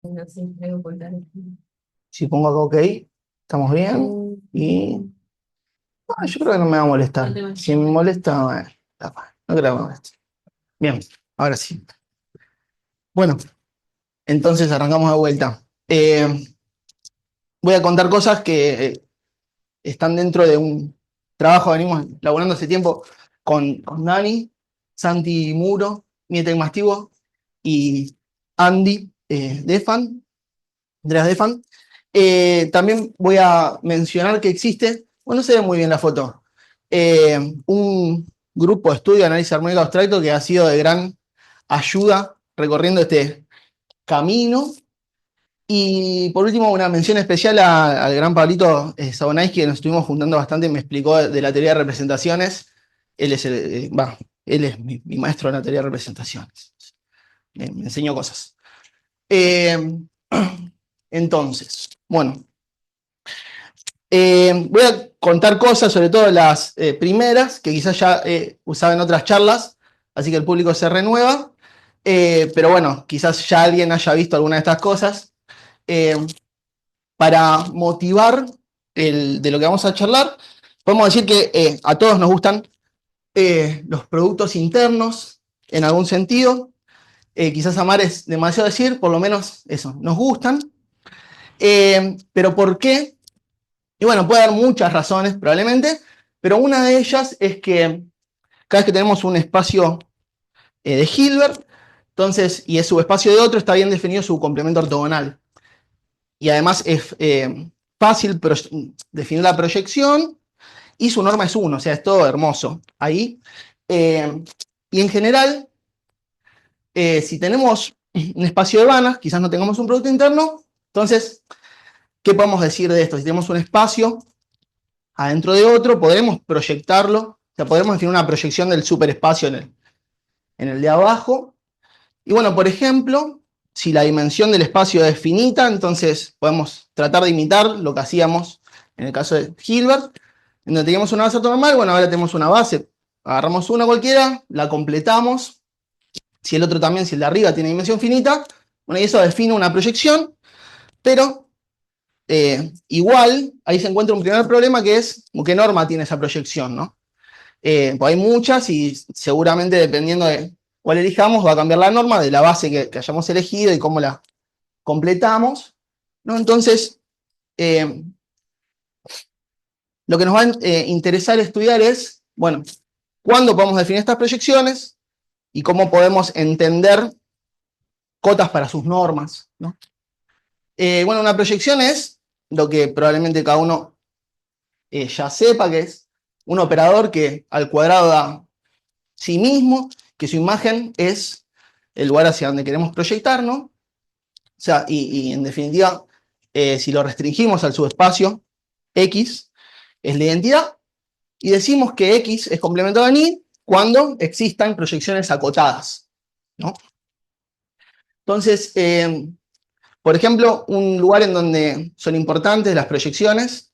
No sé, me voy a contar. Si pongo acá OK, estamos bien. Y yo creo que no me va a molestar. Si me molesta, bueno, no creo que me moleste. Bien, ahora sí. Bueno, entonces arrancamos de vuelta. Voy a contar cosas que están dentro de un trabajo que venimos laburando hace tiempo con Dani, Santi Muro, Mietek Mastivo y Andy Defan, Andreas Defan. También voy a mencionar que existe, bueno, no se ve muy bien la foto, un grupo de estudio de análisis armónico abstracto que ha sido de gran ayuda recorriendo este camino. Y por último, una mención especial al gran Pablito Sabonais, que nos estuvimos juntando bastante, me explicó de la teoría de representaciones. Él es, él es mi maestro en la teoría de representaciones. Me enseñó cosas. Eh, entonces, bueno, voy a contar cosas, sobre todo las primeras, que quizás ya usaba en otras charlas, así que el público se renueva. Pero bueno, quizás ya alguien haya visto alguna de estas cosas. Eh, para motivar de lo que vamos a charlar, podemos decir que a todos nos gustan los productos internos, en algún sentido. Quizás amar es demasiado decir, por lo menos eso, nos gustan. Pero ¿por qué? Y bueno, puede haber muchas razones probablemente, pero una de ellas es que cada vez que tenemos un espacio de Hilbert, entonces, y es subespacio de otro, está bien definido su complemento ortogonal. Y además es fácil definir la proyección y su norma es 1, o sea, es todo hermoso ahí. Y en general, si tenemos un espacio de Banach, quizás no tengamos un producto interno, entonces, ¿qué podemos decir de esto? Si tenemos un espacio adentro de otro, podremos proyectarlo, o sea, podremos definir una proyección del superespacio en el de abajo. Y bueno, por ejemplo, si la dimensión del espacio es finita, entonces podemos tratar de imitar lo que hacíamos en el caso de Hilbert, en donde teníamos una base ortonormal, bueno, ahora tenemos una base, agarramos una cualquiera, la completamos, si el otro también, si el de arriba tiene dimensión finita, bueno, y eso define una proyección, pero igual, ahí se encuentra un primer problema que es, ¿qué norma tiene esa proyección, no? Pues hay muchas y seguramente dependiendo de cuál elijamos va a cambiar la norma de la base que hayamos elegido y cómo la completamos, ¿no? Entonces, eh, lo que nos va a interesar estudiar es, bueno, cuándo podemos definir estas proyecciones y cómo podemos entender cotas para sus normas, ¿no? Bueno, una proyección es lo que probablemente cada uno ya sepa, que es un operador que al cuadrado da sí mismo, que su imagen es el lugar hacia donde queremos proyectar, ¿no? O sea, y en definitiva, si lo restringimos al subespacio X, es la identidad, y decimos que X es complemento de Y cuando existan proyecciones acotadas, ¿no? Entonces, por ejemplo, un lugar en donde son importantes las proyecciones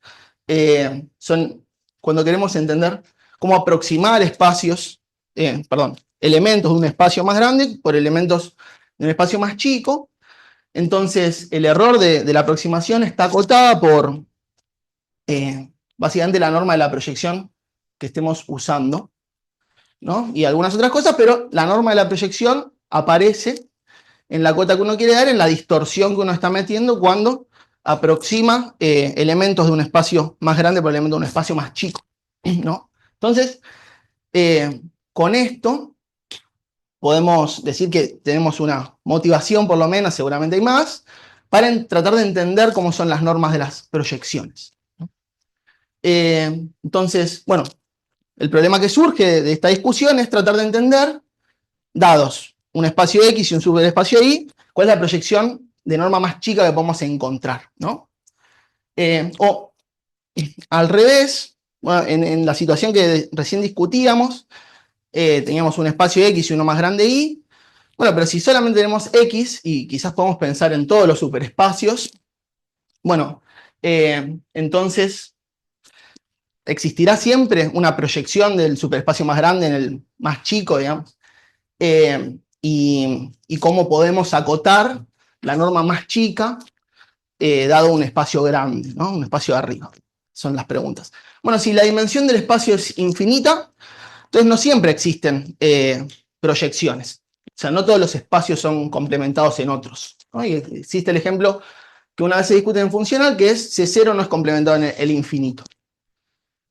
son cuando queremos entender cómo aproximar espacios, perdón, elementos de un espacio más grande por elementos de un espacio más chico. Entonces, el error de la aproximación está acotada por básicamente la norma de la proyección que estemos usando, ¿no? Y algunas otras cosas, pero la norma de la proyección aparece en la cota que uno quiere dar, en la distorsión que uno está metiendo cuando aproxima elementos de un espacio más grande por elementos de un espacio más chico, ¿no? Entonces, con esto podemos decir que tenemos una motivación, por lo menos, seguramente hay más, para tratar de entender cómo son las normas de las proyecciones. Entonces, bueno, el problema que surge de esta discusión es tratar de entender, dados un espacio X y un subespacio Y, cuál es la proyección de norma más chica que podemos encontrar, ¿no? O al revés, bueno, en la situación que recién discutíamos, teníamos un espacio X y uno más grande Y, bueno, pero si solamente tenemos X, y quizás podemos pensar en todos los superespacios, bueno, entonces existirá siempre una proyección del superespacio más grande en el más chico, digamos, y cómo podemos acotar la norma más chica dado un espacio grande, ¿no? Un espacio de arriba. Son las preguntas. Bueno, si la dimensión del espacio es infinita, entonces no siempre existen proyecciones. O sea, no todos los espacios son complementados en otros, ¿no? Y existe el ejemplo que una vez se discute en funcional, que es C0 no es complementado en el infinito.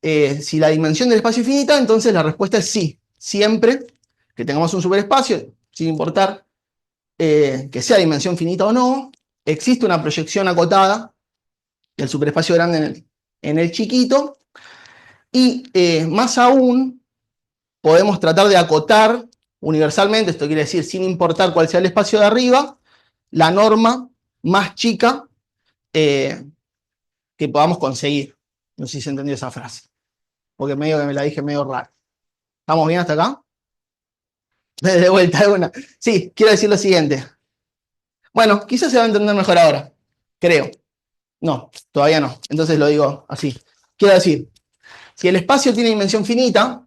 Si la dimensión del espacio es finita, entonces la respuesta es sí. Siempre que tengamos un superespacio, sin importar que sea dimensión finita o no, existe una proyección acotada del superespacio grande en el chiquito, y más aún, podemos tratar de acotar universalmente, esto quiere decir sin importar cuál sea el espacio de arriba, la norma más chica que podamos conseguir. No sé si se entendió esa frase, porque medio que me la dije medio raro. ¿Estamos bien hasta acá? De vuelta, de una. Sí, quiero decir lo siguiente. Bueno, quizás se va a entender mejor ahora, creo. No, todavía no. Entonces lo digo así. Quiero decir, si el espacio tiene dimensión finita,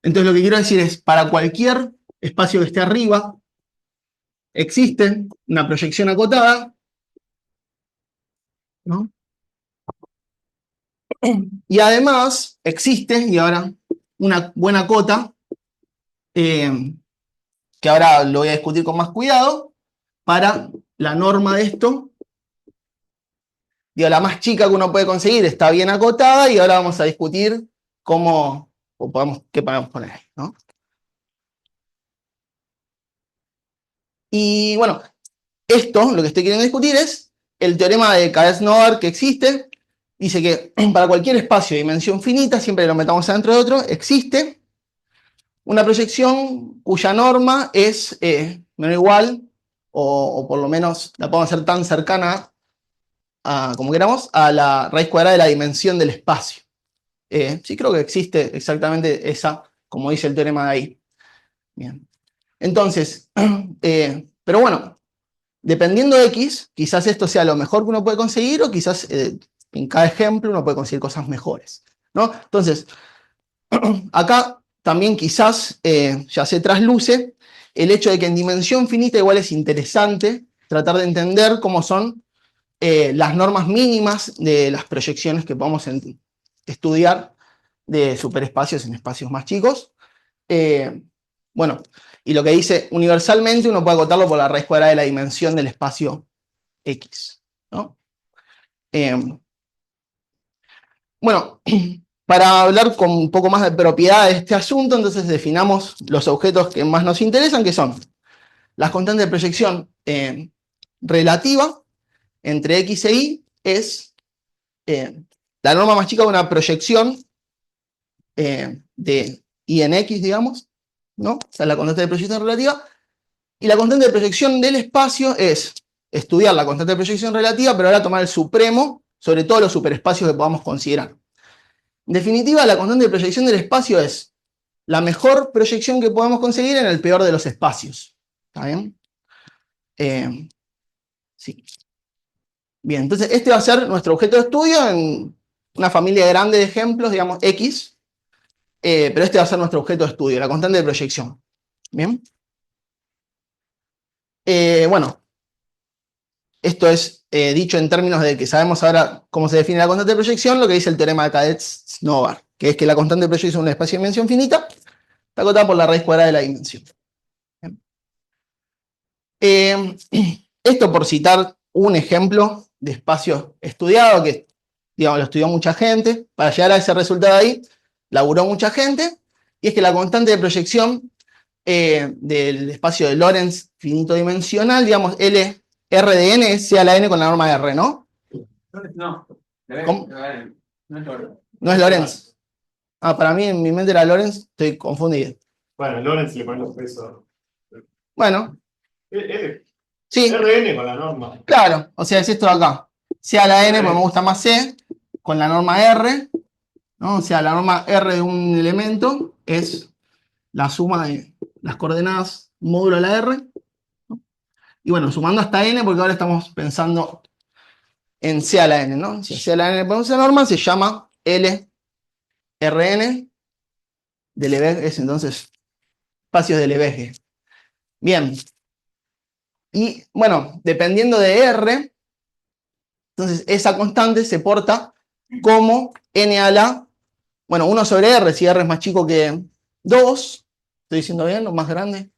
entonces lo que quiero decir es, para cualquier espacio que esté arriba, existe una proyección acotada, ¿no? Y además existe, y ahora una buena cota, que ahora lo voy a discutir con más cuidado, para la norma de esto. Digo, la más chica que uno puede conseguir está bien acotada, y ahora vamos a discutir cómo, o qué podemos poner ahí, ¿no? Y bueno, esto, lo que estoy queriendo discutir es el teorema de Cadet-Noether que existe. Dice que para cualquier espacio de dimensión finita, siempre lo metamos adentro de otro, existe una proyección cuya norma es menor o igual, o por lo menos la podemos hacer tan cercana como queramos, a la raíz cuadrada de la dimensión del espacio. Sí, creo que existe exactamente esa, como dice el teorema de ahí. Bien. Entonces, pero bueno, dependiendo de X, quizás esto sea lo mejor que uno puede conseguir, o quizás en cada ejemplo uno puede conseguir cosas mejores, ¿no? Entonces, acá también quizás ya se trasluce el hecho de que en dimensión finita igual es interesante tratar de entender cómo son las normas mínimas de las proyecciones que podemos estudiar de superespacios en espacios más chicos. Bueno, y lo que dice universalmente uno puede acotarlo por la raíz cuadrada de la dimensión del espacio X, ¿no? Bueno, para hablar con un poco más de propiedad de este asunto, entonces definamos los objetos que más nos interesan, que son las constantes de proyección relativa entre X e Y, es la norma más chica de una proyección de Y en X, digamos, ¿no? O sea, la constante de proyección relativa. Y la constante de proyección del espacio es estudiar la constante de proyección relativa, pero ahora tomar el supremo sobre todos los superespacios que podamos considerar. En definitiva, la constante de proyección del espacio es la mejor proyección que podemos conseguir en el peor de los espacios. ¿Está bien? Sí. Bien, entonces este va a ser nuestro objeto de estudio en una familia grande de ejemplos, digamos X, pero este va a ser nuestro objeto de estudio, la constante de proyección. Bien. Bueno, esto es dicho en términos de que sabemos ahora cómo se define la constante de proyección, lo que dice el teorema de Cadet-Noether, que es que la constante de proyección de un espacio de dimensión finita está acotada por la raíz cuadrada de la dimensión. Esto por citar un ejemplo de espacio estudiado, que digamos, lo estudió mucha gente. Para llegar a ese resultado ahí, laburó mucha gente, y es que la constante de proyección del espacio de Lorentz finito dimensional, digamos, L, R de n, sea la n con la norma de R, ¿no? No, ¿Cómo? no es Lorentz. No es Lorentz. Ah, para mí en mi mente era Lorentz, estoy confundido. Bueno, Lorentz le pone los pesos. Bueno, sí, RN con la norma. claro, o sea, es esto de acá. Sea la n, porque me gusta más C, con la norma R, ¿no? O sea, la norma R de un elemento es la suma de las coordenadas módulo de la R, ¿no? Y bueno, sumando hasta n, porque ahora estamos pensando en C a la n, ¿no? Si C a la n le ponemos esa norma, se llama LRN de Lebesgue, es entonces espacios de Lebesgue. Bien. Y bueno, dependiendo de R, entonces esa constante se porta como n a la, bueno, 1 sobre R, si R es más chico que 2, estoy diciendo bien, o más grande,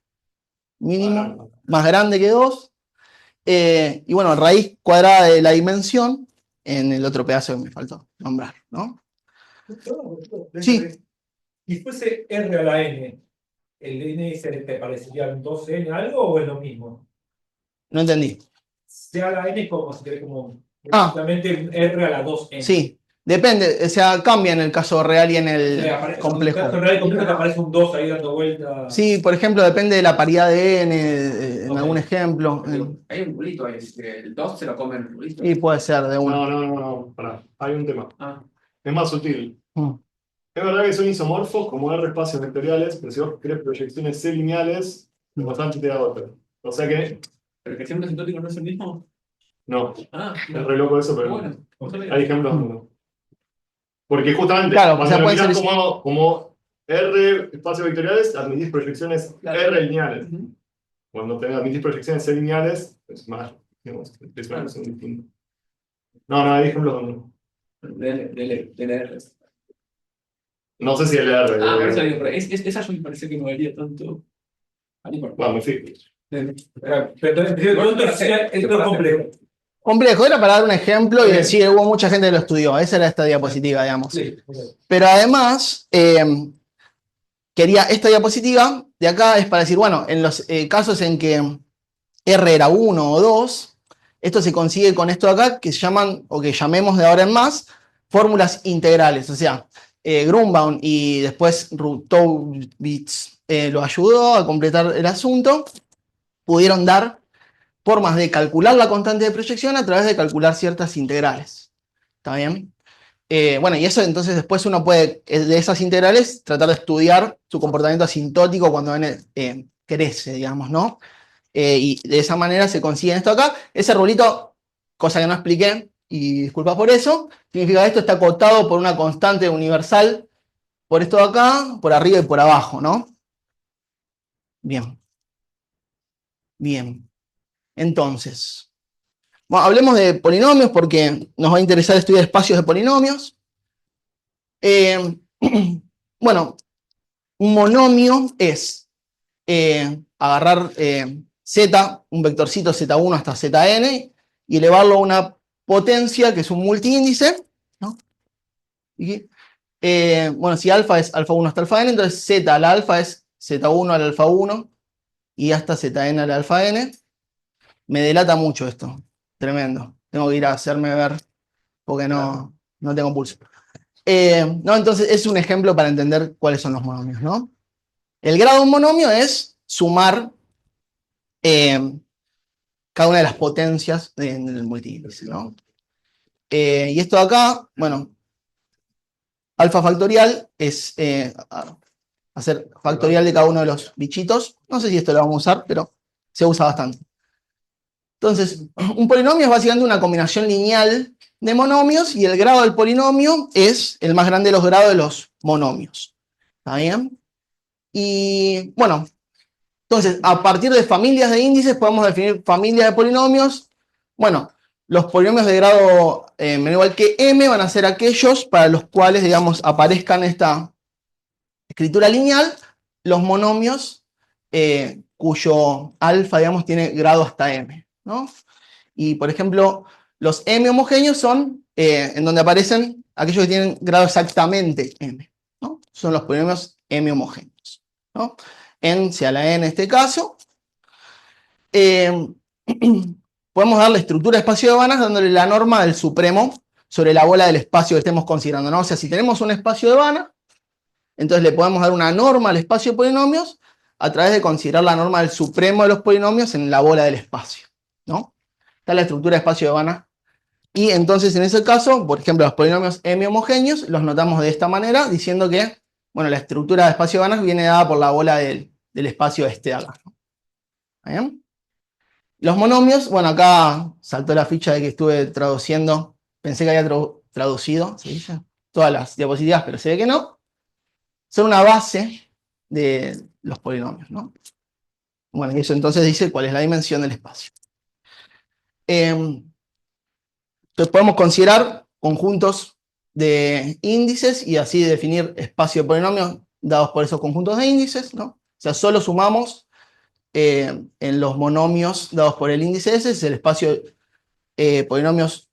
mínimo, más grande que 2, y bueno, raíz cuadrada de la dimensión, en el otro pedazo que me faltó nombrar, ¿no? Sí. Si fuese R a la N, ¿el N te parecería un 2N algo o es lo mismo? No entendí. C a la N es como si querés como Ah. justamente un R a la 2N. Sí, depende, o sea, cambia en el caso real y en el complejo. En el caso real y complejo te aparece un 2 ahí dando vuelta. Sí, por ejemplo, depende de la paridad de n, en Ok. algún ejemplo. Hay un bulito ahí, el 2 se lo come el bulito. Y puede ser de uno. No, pará. Hay un tema. Ah, Es más sutil. Mm. Es verdad que son isomorfos como R espacios vectoriales, pero si vos querés proyecciones C lineales, es bastante te da otra. O sea que, pero que siempre asintótico no es el mismo. no. Ah, Es re loco eso, pero bueno, vamos a ver. hay ejemplos donde no. Porque justamente, Claro, o cuando sea, lo puede mirás ser- como R espacios vectoriales, admitís proyecciones Claro. R lineales. Ujú. Cuando admitís proyecciones C lineales, es más, digamos, son distintos. No, hay ejemplos donde no. Del No sé si el R. Ah, por eso digo, pero esa yo me parece que no vería tanto. Ah, no importa. Bueno, me fijo. Pero entonces es todo complejo. Complejo, era para dar un ejemplo y Bien. decir, hubo mucha gente que lo estudió. Esa era esta diapositiva, digamos. Sí. Pero además, quería esta diapositiva de acá es para decir, bueno, en los casos en que R era 1 o 2, esto se consigue con esto de acá, que se llaman, o que llamemos de ahora en más, fórmulas integrales. O sea, Grunbaum y después Rutowitz lo ayudó a completar el asunto, pudieron dar formas de calcular la constante de proyección a través de calcular ciertas integrales. ¿Está bien? Bueno, y eso entonces después uno puede, de esas integrales, tratar de estudiar su comportamiento asintótico cuando n crece, digamos, ¿no? Y de esa manera se consigue esto acá. Ese rulito, cosa que no expliqué, y disculpa por eso, significa que esto está acotado por una constante universal, por esto de acá, por arriba y por abajo, ¿no? Bien. Bien. Entonces, bueno, hablemos de polinomios porque nos va a interesar estudiar espacios de polinomios. Bueno, un monomio es agarrar z, un vectorcito z1 hasta zn, y elevarlo a una potencia que es un multiíndice, ¿no? Y, bueno, si alfa es alfa 1 hasta alfa n, entonces z al alfa es z1 al alfa 1 y hasta zn al alfa n. Me delata mucho esto, tremendo. Tengo que ir a hacerme ver porque no tengo pulso. No, entonces es un ejemplo para entender cuáles son los monomios, ¿no? El grado de un monomio es sumar cada una de las potencias en el multiíndice, ¿no? Y esto de acá, bueno, alfa factorial es hacer factorial de cada uno de los bichitos. No sé si esto lo vamos a usar, pero se usa bastante. Entonces, un polinomio es básicamente una combinación lineal de monomios y el grado del polinomio es el más grande de los grados de los monomios. ¿Está bien? Y bueno, entonces, a partir de familias de índices podemos definir familias de polinomios. Bueno, los polinomios de grado menor o igual que m van a ser aquellos para los cuales, digamos, aparezcan esta escritura lineal, los monomios cuyo alfa, digamos, tiene grado hasta m, ¿no? Y, por ejemplo, los m homogéneos son en donde aparecen aquellos que tienen grado exactamente m, ¿no? Son los polinomios m homogéneos, ¿no? En C a la n en este caso. Podemos darle estructura de espacio de Banach dándole la norma del supremo sobre la bola del espacio que estemos considerando, ¿no? O sea, si tenemos un espacio de Banach, entonces le podemos dar una norma al espacio de polinomios a través de considerar la norma del supremo de los polinomios en la bola del espacio, ¿no? Está la estructura de espacio de Banach. Y entonces en ese caso, por ejemplo, los polinomios m homogéneos los notamos de esta manera, diciendo que, bueno, la estructura de espacio de Banach viene dada por la bola del espacio este de acá, ¿no? ¿Bien? Los monomios, bueno, acá saltó la ficha de que estuve traduciendo, pensé que había traducido, ¿se dice? Todas las diapositivas, pero se ve que no. Son una base de los polinomios, ¿no? Bueno, y eso entonces dice cuál es la dimensión del espacio. Entonces podemos considerar conjuntos de índices y así definir espacio de polinomios dados por esos conjuntos de índices, ¿no? O sea, solo sumamos en los monomios dados por el índice S, es el espacio polinomios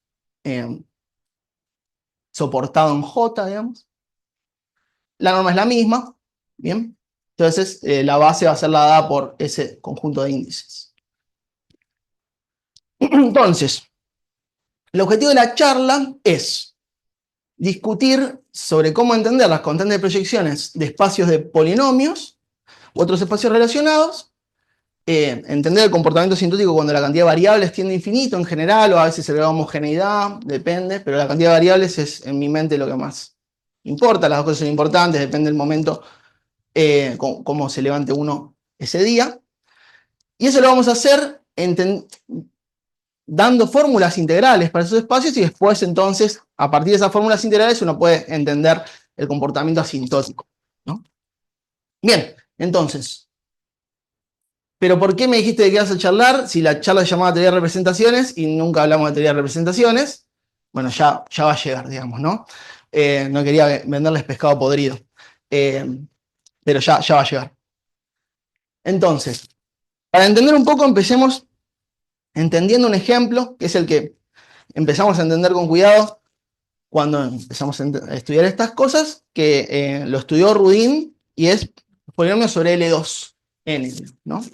soportado en J, digamos. La norma es la misma, ¿bien? Entonces, la base va a ser la dada por ese conjunto de índices. Entonces, el objetivo de la charla es discutir sobre cómo entender las constantes de proyecciones de espacios de polinomios u otros espacios relacionados, entender el comportamiento asintótico cuando la cantidad de variables tiende a infinito en general, o a veces el grado de homogeneidad, depende, pero la cantidad de variables es en mi mente lo que más importa, las dos cosas son importantes, depende del momento, cómo se levante uno ese día. Y eso lo vamos a hacer dando fórmulas integrales para esos espacios y después entonces, a partir de esas fórmulas integrales, uno puede entender el comportamiento asintótico, ¿no? Bien, entonces, ¿pero por qué me dijiste que ibas a charlar si la charla se llamaba teoría de representaciones y nunca hablamos de teoría de representaciones? Bueno, ya va a llegar, digamos, ¿no? No quería venderles pescado podrido, pero ya va a llegar. Entonces, para entender un poco, empecemos entendiendo un ejemplo, que es el que empezamos a entender con cuidado cuando empezamos a estudiar estas cosas, que lo estudió Rudin, y es polinomio sobre L2n, ¿no?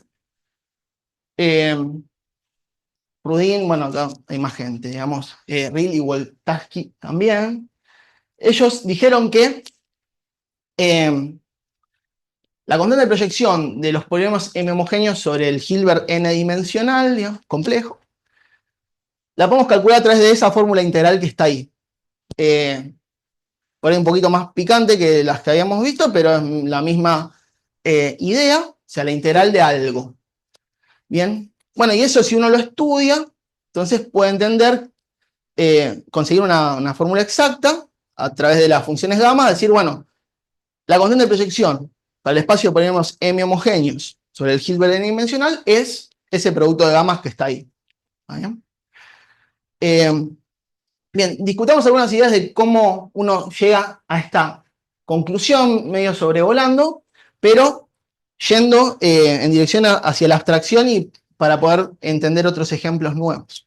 Rudin, bueno, acá hay más gente, digamos, Rill y Woltaski también. Ellos dijeron que la constante de proyección de los polinomios M homogéneos sobre el Hilbert n-dimensional, digamos, complejo, la podemos calcular a través de esa fórmula integral que está ahí. Por ahí un poquito más picante que las que habíamos visto, pero es la misma idea, o sea, la integral de algo. Bien, bueno, y eso si uno lo estudia, entonces puede entender, conseguir una fórmula exacta a través de las funciones gamma, decir, bueno, la constante de proyección para el espacio de polinomios M homogéneos sobre el Hilbert n-dimensional es ese producto de gamas que está ahí. ¿Bien? Bien, discutamos algunas ideas de cómo uno llega a esta conclusión, medio sobrevolando, pero yendo en dirección hacia la abstracción y para poder entender otros ejemplos nuevos.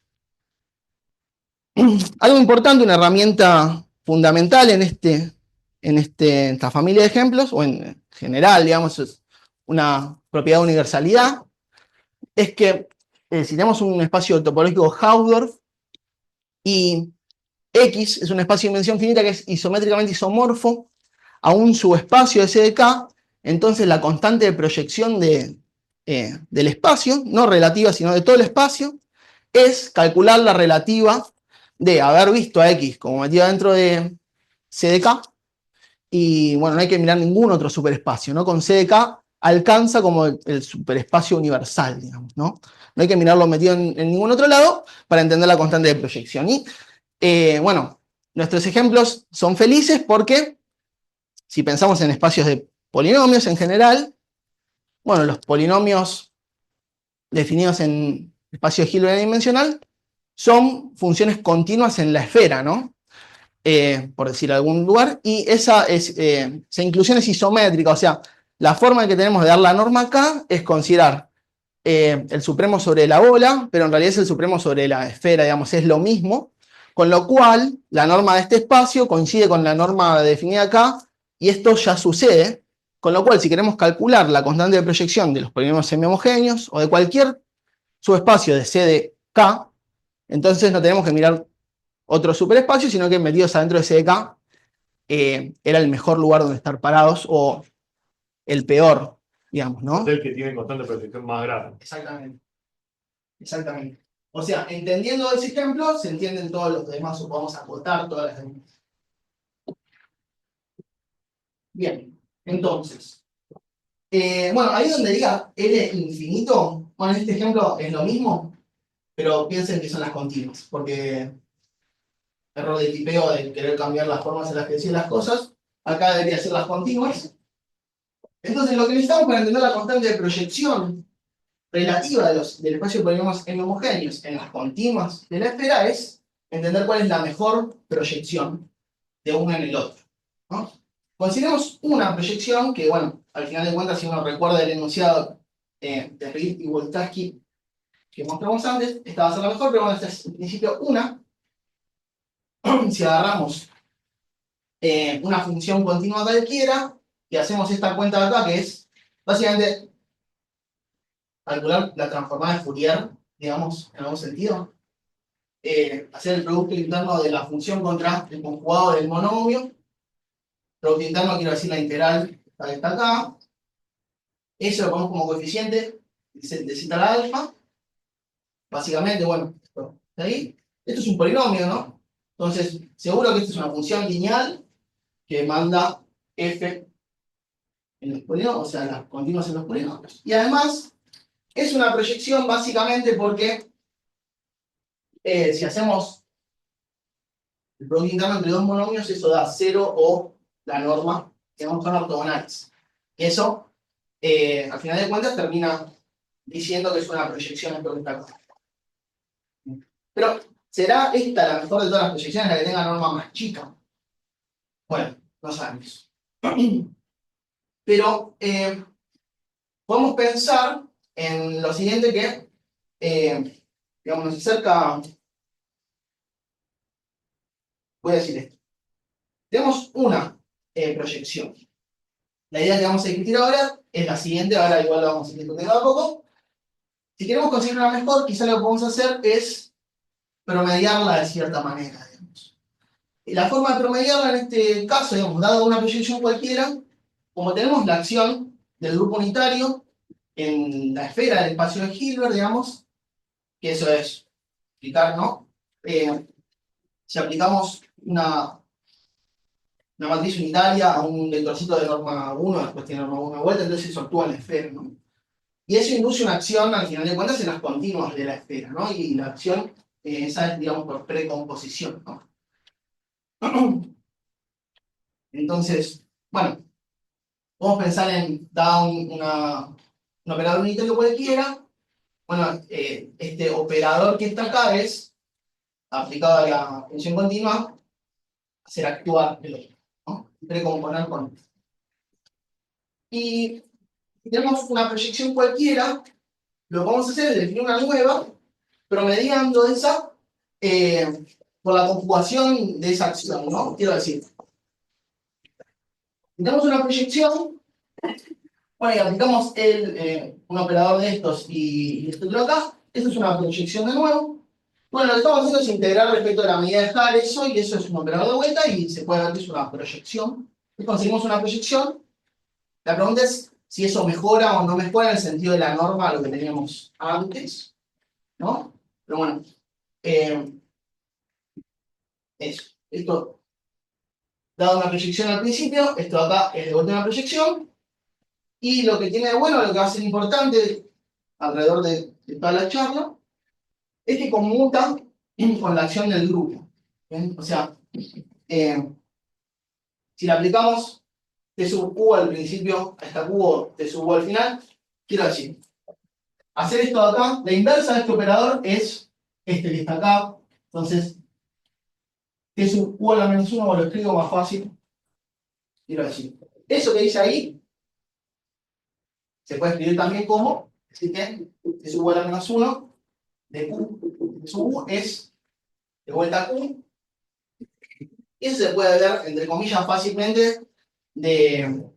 Algo importante, una herramienta fundamental en esta familia de ejemplos, o en general, digamos, es una propiedad de universalidad, es que si tenemos un espacio topológico Hausdorff y X es un espacio de dimensión finita que es isométricamente isomorfo a un subespacio de SDK, entonces la constante de proyección del espacio, no relativa sino de todo el espacio, es calcular la relativa de haber visto a X como metida dentro de CDK, y bueno, no hay que mirar ningún otro superespacio, ¿no? Con CDK alcanza como el superespacio universal, digamos, ¿no? No hay que mirarlo metido en ningún otro lado para entender la constante de proyección. Y bueno, nuestros ejemplos son felices porque si pensamos en espacios de polinomios en general, bueno, los polinomios definidos en espacio de Hilbert dimensional son funciones continuas en la esfera, ¿no? Por decir algún lugar, y esa inclusión es isométrica, o sea, la forma que tenemos de dar la norma acá es considerar el supremo sobre la bola, pero en realidad es el supremo sobre la esfera, digamos, es lo mismo, con lo cual la norma de este espacio coincide con la norma definida acá, y esto ya sucede, con lo cual si queremos calcular la constante de proyección de los polinomios semi-homogéneos o de cualquier subespacio de C de K, entonces no tenemos que mirar otro superespacio, sino que metidos adentro de CDK era el mejor lugar donde estar parados, o el peor, digamos, ¿no? Es el que tiene constante de proyección más grande. Exactamente. Exactamente. O sea, entendiendo ese ejemplo, se entienden todos los demás, o podemos acotar todas las demás. Bien, entonces. Bueno, ahí donde diga L infinito, bueno, en este ejemplo es lo mismo, pero piensen que son las continuas, porque error de tipeo de querer cambiar las formas en las que decían las cosas, acá debería ser las continuas. Entonces lo que necesitamos para entender la constante de proyección relativa del espacio de polinomios n homogéneos en las continuas de la esfera es entender cuál es la mejor proyección de uno en el otro, ¿no? Consideremos una proyección que, bueno, al final de cuentas, si uno recuerda el enunciado de Reed y Wojtowski que mostramos antes, esta va a ser la mejor, pero bueno, esta es en principio una. Si agarramos una función continua cualquiera y hacemos esta cuenta de acá, que es básicamente calcular la transformada de Fourier, digamos, en algún sentido, hacer el producto interno de la función contra el conjugado del monomio. Producto interno quiero decir la integral que está acá. Eso lo ponemos como coeficiente de zeta a la alfa. Básicamente, bueno, esto de ahí. Esto es un polinomio, ¿no? Entonces, seguro que esto es una función lineal que manda f en los polinomios, o sea, las continuas en los polinomios. Y además, es una proyección básicamente porque si hacemos el producto interno entre dos monomios, eso da 0 o la norma, digamos, son ortogonales. Eso, al final de cuentas, termina diciendo que es una proyección esto que está acá. Pero, ¿será esta la mejor de todas las proyecciones, la que tenga norma más chica? Bueno, no sabemos. Pero podemos pensar en lo siguiente que, digamos, nos acerca. Voy a decir esto. Tenemos una proyección. La idea que vamos a discutir ahora es la siguiente, ahora igual lo vamos a discutir a poco. Si queremos conseguir una mejor, quizá lo que podemos hacer es promediarla de cierta manera, digamos. Y la forma de promediarla en este caso, digamos, dado una proyección cualquiera, como tenemos la acción del grupo unitario en la esfera del espacio de Hilbert, digamos, que eso es explicar, ¿no? Si aplicamos una matriz unitaria a un vectorcito de norma 1, después tiene norma 1 de vuelta, entonces eso actúa en la esfera, ¿no? Y eso induce una acción, al final de cuentas, en las continuas de la esfera, ¿no? Y la acción, esa es, digamos, por precomposición, ¿no? Entonces, bueno, podemos pensar en, dado un operador unitario cualquiera, bueno, este operador que está acá es, aplicado a la función continua, hacer actuar el otro, ¿no? Precomponer con esto. Y si tenemos una proyección cualquiera, lo que vamos a hacer es definir una nueva, promediando esa por la conjugación de esa acción, ¿no? Quiero decir, si tenemos una proyección, bueno, y aplicamos un operador de estos y este otro acá, esto es una proyección de nuevo. Bueno, lo que estamos haciendo es integrar respecto a la medida de Hall eso, y eso es un operador de vuelta, y se puede ver que es una proyección. Y conseguimos una proyección. La pregunta es si eso mejora o no mejora en el sentido de la norma a lo que teníamos antes, ¿no? Pero bueno, eso. Esto, dado una proyección al principio, esto de acá es de vuelta una proyección, y lo que tiene de bueno, lo que va a ser importante alrededor de toda la charla, es que conmuta con la acción del grupo. ¿Bien? O sea, si le aplicamos T sub Q al principio a esta Q o T sub U al final, quiero decir, hacer esto de acá, la inversa de este operador es este que está acá, entonces T sub Q a la menos 1, o lo escribo más fácil, quiero decir, eso que dice ahí, se puede escribir también como, así que T sub U a la menos 1 de Q, T sub U es de vuelta a Q, y eso se puede ver, entre comillas, fácilmente de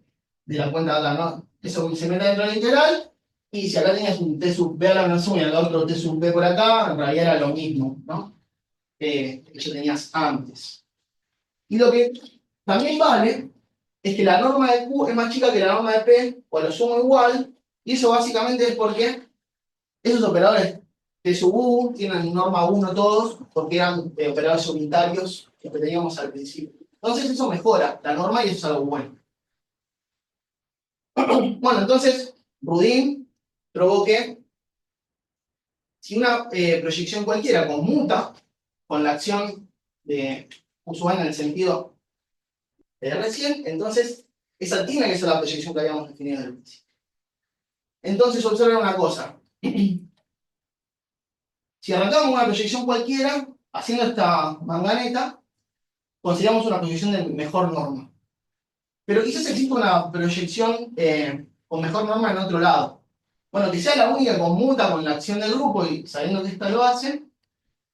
la cuenta de acá, ¿no? Eso se mete dentro de la integral, y si acá tenías un T sub B a la menos 1 y acá otro T sub B por acá, en realidad era lo mismo, ¿no? Que ya tenías antes. Y lo que también vale es que la norma de Q es más chica que la norma de P, o lo sumo igual, y eso básicamente es porque esos operadores T sub U tienen norma 1 todos, porque eran operadores unitarios que teníamos al principio. Entonces eso mejora la norma y eso es algo bueno. Bueno, entonces, Rudin probó que si una proyección cualquiera conmuta con la acción de Q sub n en el sentido de recién, entonces esa tiene que ser la proyección que habíamos definido desde el principio. Entonces, observen una cosa. Si arrancamos una proyección cualquiera, haciendo esta manganeta, consideramos una proyección de mejor norma. Pero quizás exista una proyección con mejor norma en otro lado. Bueno, que sea la única que conmuta con la acción del grupo y sabiendo que esta lo hace,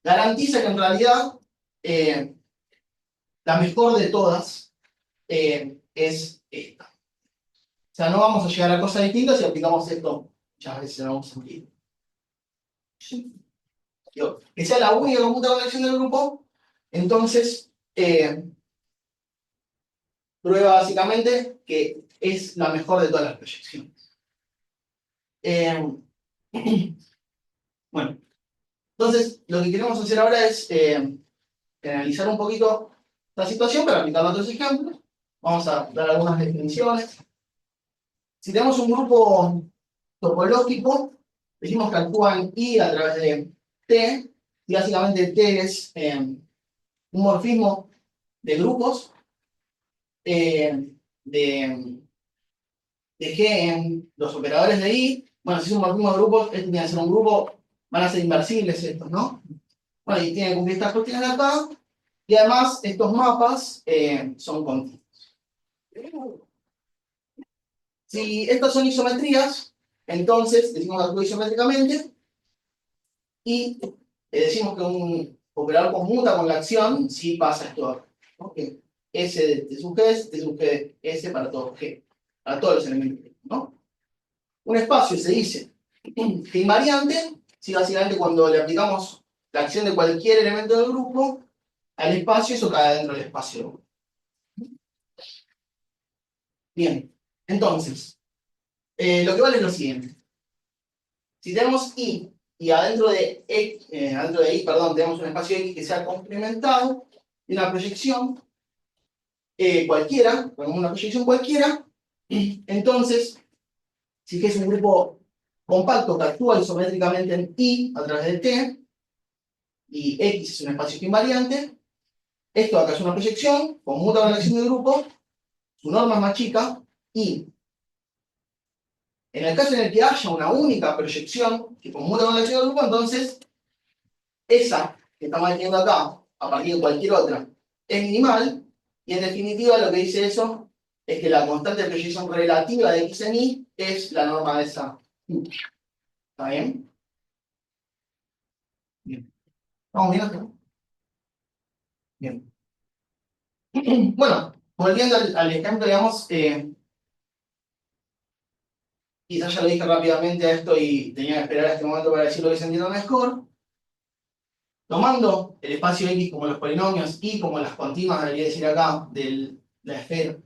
garantiza que en realidad la mejor de todas es esta. O sea, no vamos a llegar a cosas distintas si aplicamos esto muchas veces en algún sentido. Digo, que sea la única que conmuta con la acción del grupo, entonces prueba básicamente que es la mejor de todas las proyecciones. Bueno, entonces lo que queremos hacer ahora es analizar un poquito la situación para aplicar otros ejemplos. Vamos a dar algunas definiciones. Si tenemos un grupo topológico, decimos que actúa en I a través de T, y básicamente T es un morfismo de grupos de G en los operadores de I. Bueno, si es un morfismo de grupos, este tiene que ser un grupo, van a ser inversibles estos, ¿no? Bueno, y tiene que cumplir estas cuestiones de acá, y además estos mapas son continuos. Si estas son isometrías, entonces decimos que actúa isométricamente, y decimos que un operador conmuta con la acción si pasa esto acá, ¿no? Que S de T sub G es T sub G S para todo G, para todos los elementos, ¿no? Un espacio se dice que invariante, si básicamente cuando le aplicamos la acción de cualquier elemento del grupo al espacio, eso cae dentro del espacio. Bien, entonces, lo que vale es lo siguiente. Si tenemos I y adentro de I, perdón, tenemos un espacio X que sea complementado de una proyección cualquiera, ponemos una proyección cualquiera, entonces, si que es un grupo compacto que actúa isométricamente en I a través de T, y X es un espacio invariante, esto acá es una proyección, conmuta con la acción del grupo, su norma es más chica, y en el caso en el que haya una única proyección que conmuta con la acción del grupo, entonces esa que estamos teniendo acá, a partir de cualquier otra, es minimal, y en definitiva lo que dice eso es que la constante de proyección relativa de X en Y es la norma de esa. ¿Está bien? Bien. ¿Vamos bien acá? Bien. Bueno, volviendo al ejemplo, digamos, quizás ya lo dije rápidamente a esto y tenía que esperar a este momento para decirlo que se entienda mejor. Tomando el espacio X como los polinomios y como las continuas, debería decir acá, de la esfera,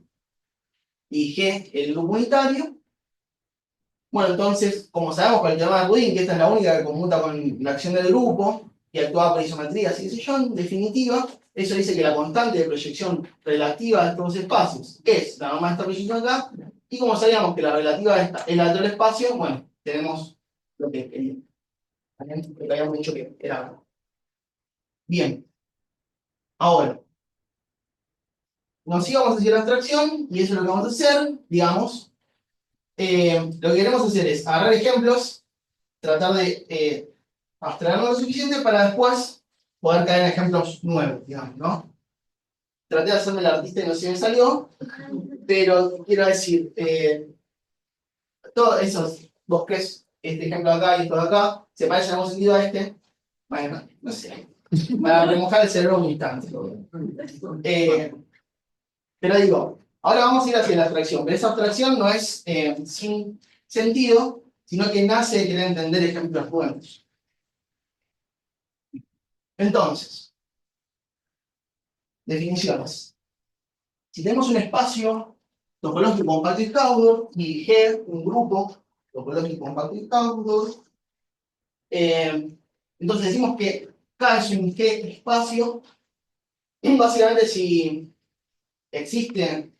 y G el grupo unitario. Bueno, entonces, como sabemos con el teorema de Budin, que esta es la única que conmuta con la acción del grupo y actúa por isometría, así que sé yo, en definitiva, eso dice que la constante de proyección relativa a estos espacios es la norma de esta proyección acá, y como sabíamos que la relativa a esta es la de otro espacio, bueno, tenemos lo que queríamos. Lo que habíamos dicho que era. Bien. Ahora, nos íbamos hacia la abstracción, y eso es lo que vamos a hacer, digamos. Lo que queremos hacer es agarrar ejemplos, tratar de abstraernos lo suficiente para después poder caer en ejemplos nuevos, digamos, ¿no? Traté de hacerme el artista y no se me salió, pero quiero decir, todos esos bosques, este ejemplo de acá y esto de acá, se parecen en algún sentido a este. Bueno, no sé, para remojar el cerebro un instante. Pero digo, ahora vamos a ir hacia la abstracción, pero esa abstracción no es sin sentido, sino que nace de querer entender ejemplos buenos. Entonces, definiciones. Si tenemos un espacio topológico compacto y Hausdorff, y G, un grupo topológico compacto y Hausdorff, entonces decimos que K es un G espacio, básicamente si existe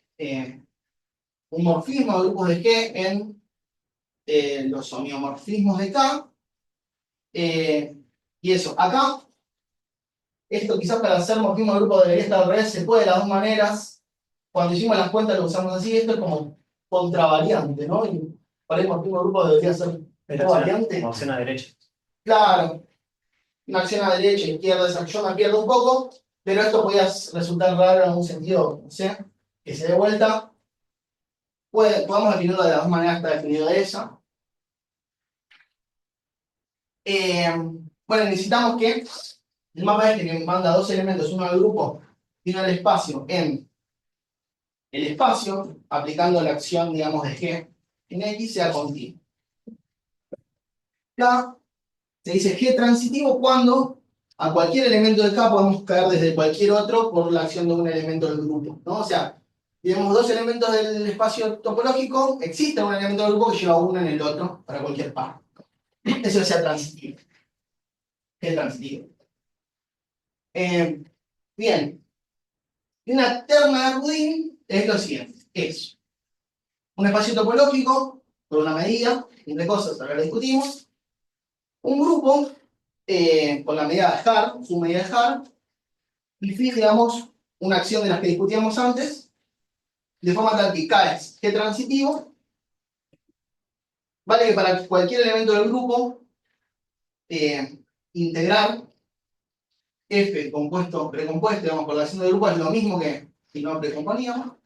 un morfismo de grupos de G en los homeomorfismos de K, y eso, acá, esto quizás para hacer morfismo de grupo debería estar al revés, se puede de las dos maneras. Cuando hicimos las cuentas lo usamos así, esto es como contravariante, ¿no? Y para el morfismo de grupo debería ser ¿O variante? Opción a derecha. Claro, una acción a derecha, izquierda, esa yo me pierdo un poco, pero esto podía resultar raro en algún sentido, no sé, que se dé vuelta. Podemos definirlo de las dos maneras que está definido de esa. Bueno, necesitamos que el mapa este que manda dos elementos, uno al grupo y uno al espacio, en el espacio, aplicando la acción, digamos, de G en X, sea continuo. Acá se dice G transitivo cuando a cualquier elemento de K podemos caer desde cualquier otro por la acción de un elemento del grupo, ¿no? O sea, tenemos dos elementos del espacio topológico, existe un elemento del grupo que lleva uno en el otro para cualquier par. Eso es ser transitivo. G transitivo. Bien. Una terna de Rudin es lo siguiente, es un espacio topológico por una medida, entre cosas, ahora lo discutimos, un grupo con la medida de Haar, su medida de Haar, y phi, digamos, una acción de las que discutíamos antes, de forma tal que K es G transitivo, vale que para cualquier elemento del grupo, integrar F compuesto, precompuesto, digamos, por la acción del grupo es lo mismo que si no precomponíamos,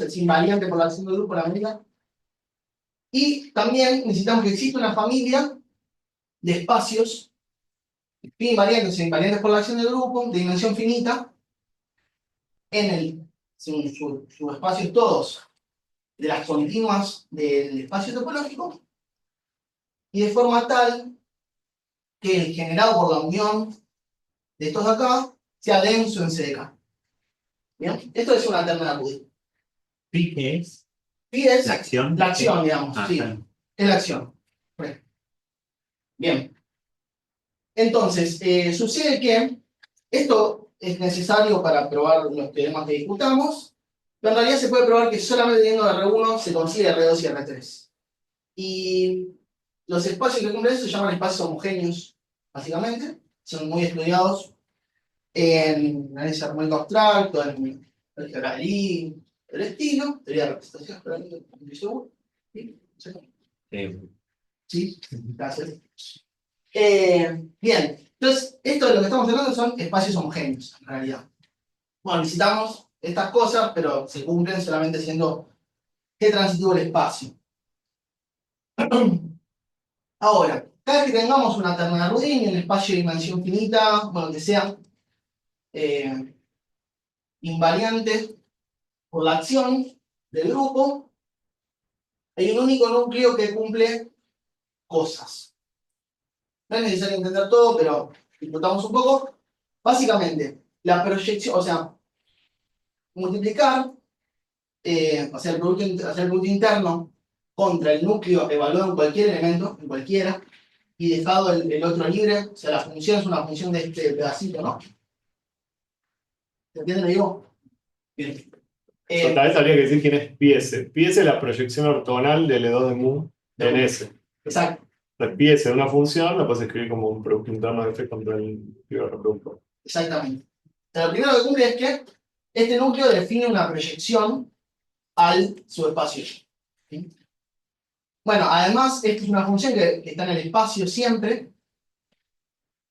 es invariante por la acción del grupo la medida. Y también necesitamos que exista una familia de espacios phi invariantes e invariantes por la acción del grupo, de dimensión finita, en sus espacios todos de las continuas del espacio topológico, y de forma tal que el generado por la unión de estos de acá sea denso en CDK. ¿Bien? Esto es una terna de Rudin. ¿Phi qué es? Phi es La acción. digamos, sí, Claro. es la acción. Bien. Entonces, sucede que esto es necesario para probar los teoremas que discutamos, pero en realidad se puede probar que solamente teniendo R1 se consigue R2 y R3. Y los espacios que cumplen eso se llaman espacios homogéneos, básicamente. Son muy estudiados en análisis armónico abstracto, en álgebra de Lie, el estilo, teoría de representación, pero no estoy seguro. ¿Sí? Gracias. Bien, entonces, esto de lo que estamos hablando son espacios homogéneos, en realidad. Bueno, necesitamos estas cosas, pero se cumplen solamente siendo G transitivo el espacio. Ahora, cada vez que tengamos una terna de Rudin en espacio de dimensión finita, bueno, que sea invariante por la acción del grupo, hay un único núcleo que cumple cosas. No es necesario entender todo, pero disfrutamos un poco. Básicamente, la proyección, o sea, multiplicar, hacer el producto interno contra el núcleo evaluado en cualquier elemento, en cualquiera, y dejado el otro libre, o sea, la función es una función de este pedacito, ¿no? ¿Se entiende, lo digo? Bien. Tal vez habría que decir quién es pi s. Pi s es la proyección ortogonal de L2 de mu en S. Exacto. La pi s de una función la puedes escribir como un producto interno de F contra el reproductor. Exactamente. O sea, lo primero que cumple es que este núcleo define una proyección al subespacio. ¿Sí? Bueno, además, esta es una función que está en el espacio siempre.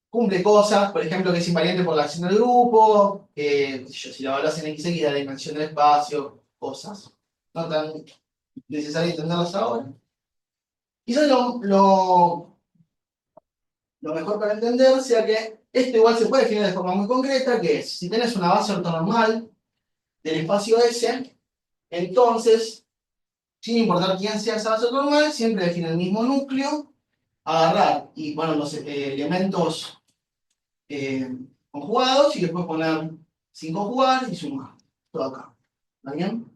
Cumple cosas, por ejemplo, que es invariante por la acción del grupo, que si la evaluas en XX da la dimensión del espacio, cosas. No tan necesario entenderlas ahora. Quizás lo mejor para entender sea que esto igual se puede definir de forma muy concreta, que es, si tenés una base ortonormal del espacio S, entonces, sin importar quién sea esa base ortonormal, siempre define el mismo núcleo, agarrar, y bueno, los elementos conjugados, y después poner sin conjugar y sumar, todo acá. ¿Está bien?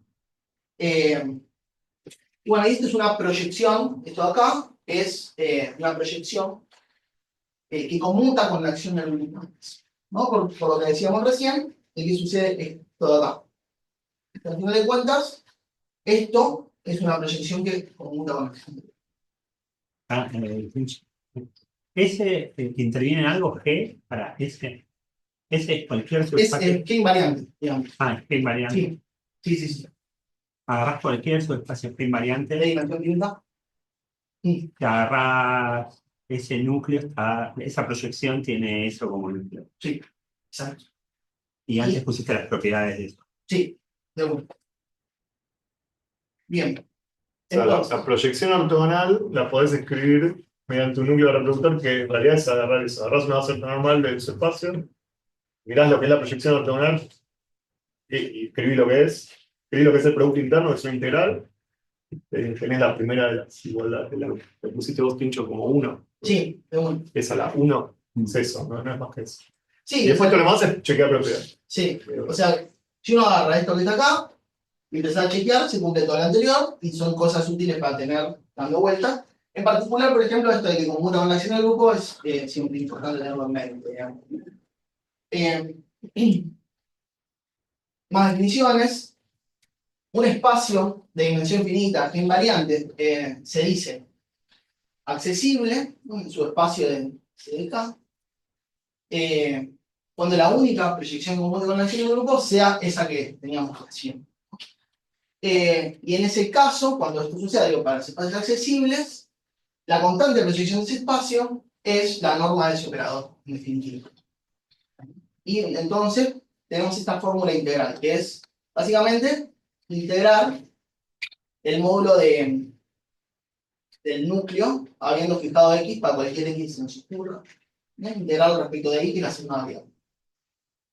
Y bueno, y esto es una proyección, esto de acá es una proyección que conmuta con la acción del único, ¿no? Por lo que decíamos recién, de que sucede esto de acá. Al final de cuentas, esto es una proyección que conmuta con la acción del Ese que interviene en algo G para ese es cualquier es subespacio. G invariante, digamos. Es G invariante. Sí. Agarrás cualquier subespacio G invariante. De dimensión finita. que agarrás ese núcleo, esa proyección tiene eso como núcleo. Sí, exacto. Y antes pusiste las propiedades de eso. Sí, de una. Bien. O sea, Entonces, la proyección ortogonal la podés escribir mediante un núcleo reproductor que en realidad es agarrar eso. Agarrás una base normal de su espacio, mirás lo que es la proyección ortogonal y escribís lo que es. Escribís lo que es el producto interno, que es una integral. Tenés la primera de las igualdades. Le pusiste vos, Tincho, como 1. sí, de una. Esa la 1 es eso, no es más que eso. Sí, Y después todo lo demás es chequear propiedad. sí, o sea, si uno agarra esto que está acá y empieza a chequear, se cumple todo lo anterior y son cosas útiles para tener dando vueltas. En particular, por ejemplo, esto de que conmuta con la acción del grupo es siempre importante tenerlo en mente, digamos. Eh, Más definiciones. Un espacio de dimensión finita que invariante se dice accesible, ¿no? En su espacio de CDK, cuando la única proyección común con la acción del grupo sea esa que teníamos recién. Y en ese caso, cuando esto suceda, digo, para los espacios accesibles, la constante de proyección de ese espacio es la norma de ese operador, en definitiva. Y entonces tenemos esta fórmula integral, que es básicamente integrar el módulo del núcleo, habiendo fijado x para cualquier x que se nos ocurra, integral respecto de y que la segunda variable.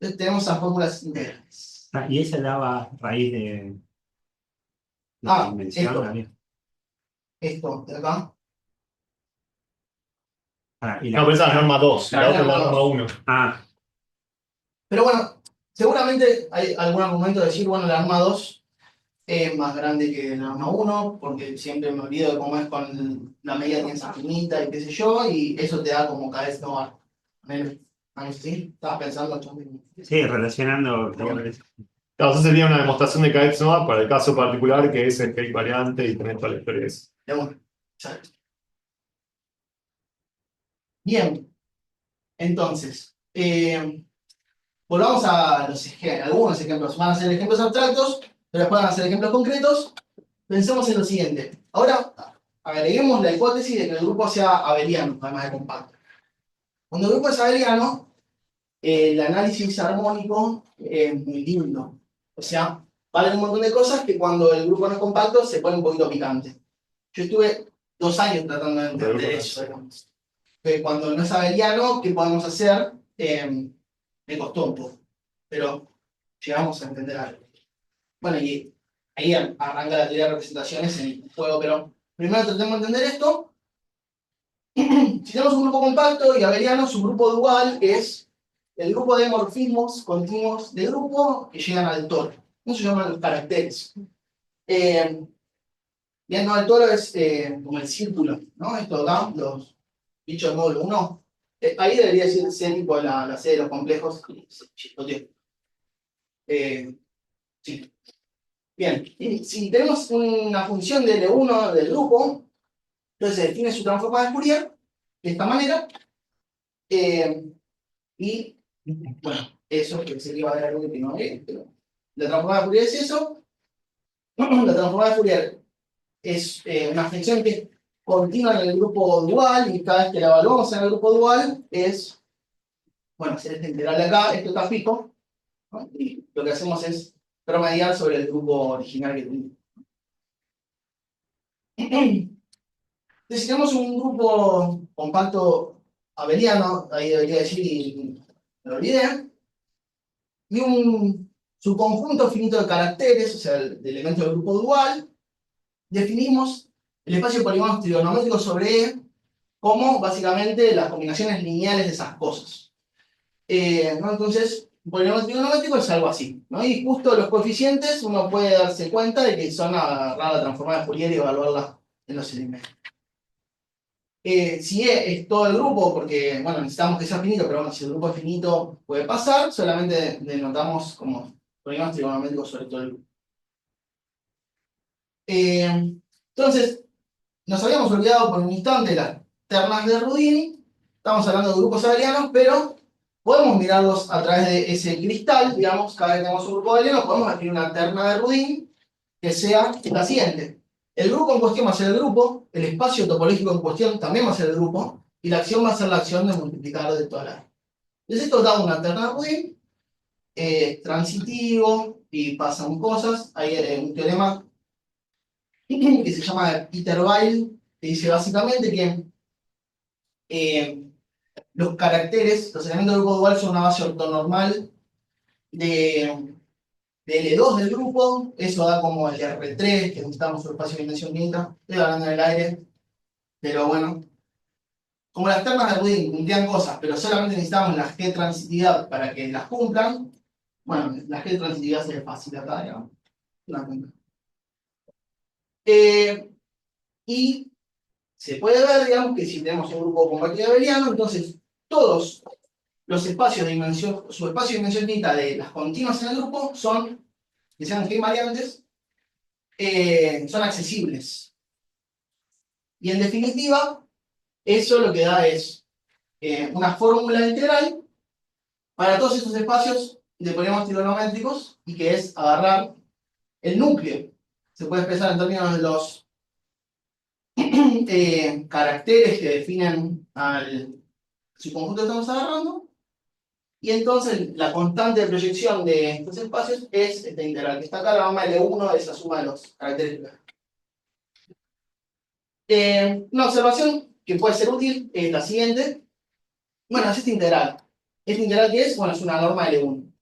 Entonces tenemos esas fórmulas integrales. Y esa daba raíz de dimensión. Esto, Había. esto de acá. Y No, pero esa es la norma 2, la otra es la norma 1. Pero bueno, seguramente hay algún argumento de decir, bueno, la norma 2 es más grande que la norma 1, porque siempre me olvido de cómo es con la medida tensa finita y qué sé yo, y eso te da como cada vez no va. ¿Sí? Estabas pensando esto mismo. Sí, relacionando. Claro, eso sería una demostración de Kaetsnova para el caso particular que es el que hay variante y tenés toda la historia de eso. De bueno, exacto. Bien, entonces, volvamos a algunos ejemplos. Van a ser ejemplos abstractos, pero después van a ser ejemplos concretos. Pensemos en lo siguiente. Ahora, agreguemos la hipótesis de que el grupo sea abeliano, además de compacto. Cuando el grupo es abeliano, el análisis armónico es muy lindo. O sea, valen un montón de cosas que cuando el grupo no es compacto se pone un poquito picante. Yo estuve 2 años tratando de entender eso. Que cuando no es abeliano, ¿qué podemos hacer? Me costó un poco, pero llegamos a entender algo. Bueno, y ahí arranca la teoría de representaciones en el juego, pero primero tratemos de entender esto. Si tenemos un grupo compacto y abeliano, su grupo dual es el grupo de morfismos continuos de grupo que llegan al toro. ¿Cómo se llaman los caracteres? Bien, no, el toro es como el círculo, ¿no? Esto da los bichos del módulo 1. Ahí debería decir C tipo la C de los complejos. Sí. Bien, y si tenemos una función de L1 del grupo, entonces se define su transformada de Fourier de esta manera. Y bueno, eso que se iba a ver algo que no es, pero la transformada de Fourier es eso. La transformada de Fourier es una función que es continua en el grupo dual y cada vez que la evaluamos en el grupo dual es, bueno, hacer esta integral de acá, esto está fijo, ¿no? Y lo que hacemos es promediar sobre el grupo original que tenemos. Entonces, si tenemos un grupo compacto abeliano, ahí debería decir, y me lo olvidé, y su conjunto finito de caracteres, o sea, de elementos del grupo dual, definimos el espacio de polígonos trigonométricos sobre E como básicamente las combinaciones lineales de esas cosas. ¿No? Entonces, un polinomio trigonométrico es algo así, ¿no? Y justo los coeficientes uno puede darse cuenta de que son agarrar la transformada de Fourier y evaluarla en los elementos. Si E es todo el grupo, porque bueno, necesitamos que sea finito, pero bueno, si el grupo es finito puede pasar, solamente denotamos como polinomios trigonométricos sobre todo el grupo. Entonces, nos habíamos olvidado por un instante las ternas de Rudini, estamos hablando de grupos abelianos, pero podemos mirarlos a través de ese cristal, digamos, cada vez que tenemos un grupo abeliano, podemos definir una terna de Rudini que sea la siguiente. El grupo en cuestión va a ser el grupo, el espacio topológico en cuestión también va a ser el grupo, y la acción va a ser la acción de multiplicar de toda la. Entonces esto da una alternada transitivo, y pasan cosas. Hay un teorema que se llama Peter-Weyl, que dice básicamente que los caracteres, los elementos del grupo dual son una base ortonormal de L2 del grupo, eso da como el R3, que necesitamos su espacio de dimensión finita. Estoy hablando en el aire, pero bueno. Como las termas de Rudin cumplían cosas, pero solamente necesitamos la G transitividad para que las cumplan, bueno, la G transitividad se ve fácil acá, digamos. La cumplen. Y se puede ver, digamos, que si tenemos un grupo convertido abeliano, entonces todos los espacios de dimensión, su espacio de dimensión finita de las continuas en el grupo son, que sean G invariantes, son accesibles. Y en definitiva, eso lo que da es una fórmula integral para todos estos espacios de polinomios trigonométricos, y que es agarrar el núcleo. Se puede expresar en términos de los caracteres que definen al subconjunto que estamos agarrando, y entonces la constante de proyección de estos espacios es esta integral que está acá, la gamma L1 es la suma de los caracteres. Una observación que puede ser útil es la siguiente. Bueno, es esta integral. ¿Esta integral qué es? Bueno, es una norma L1.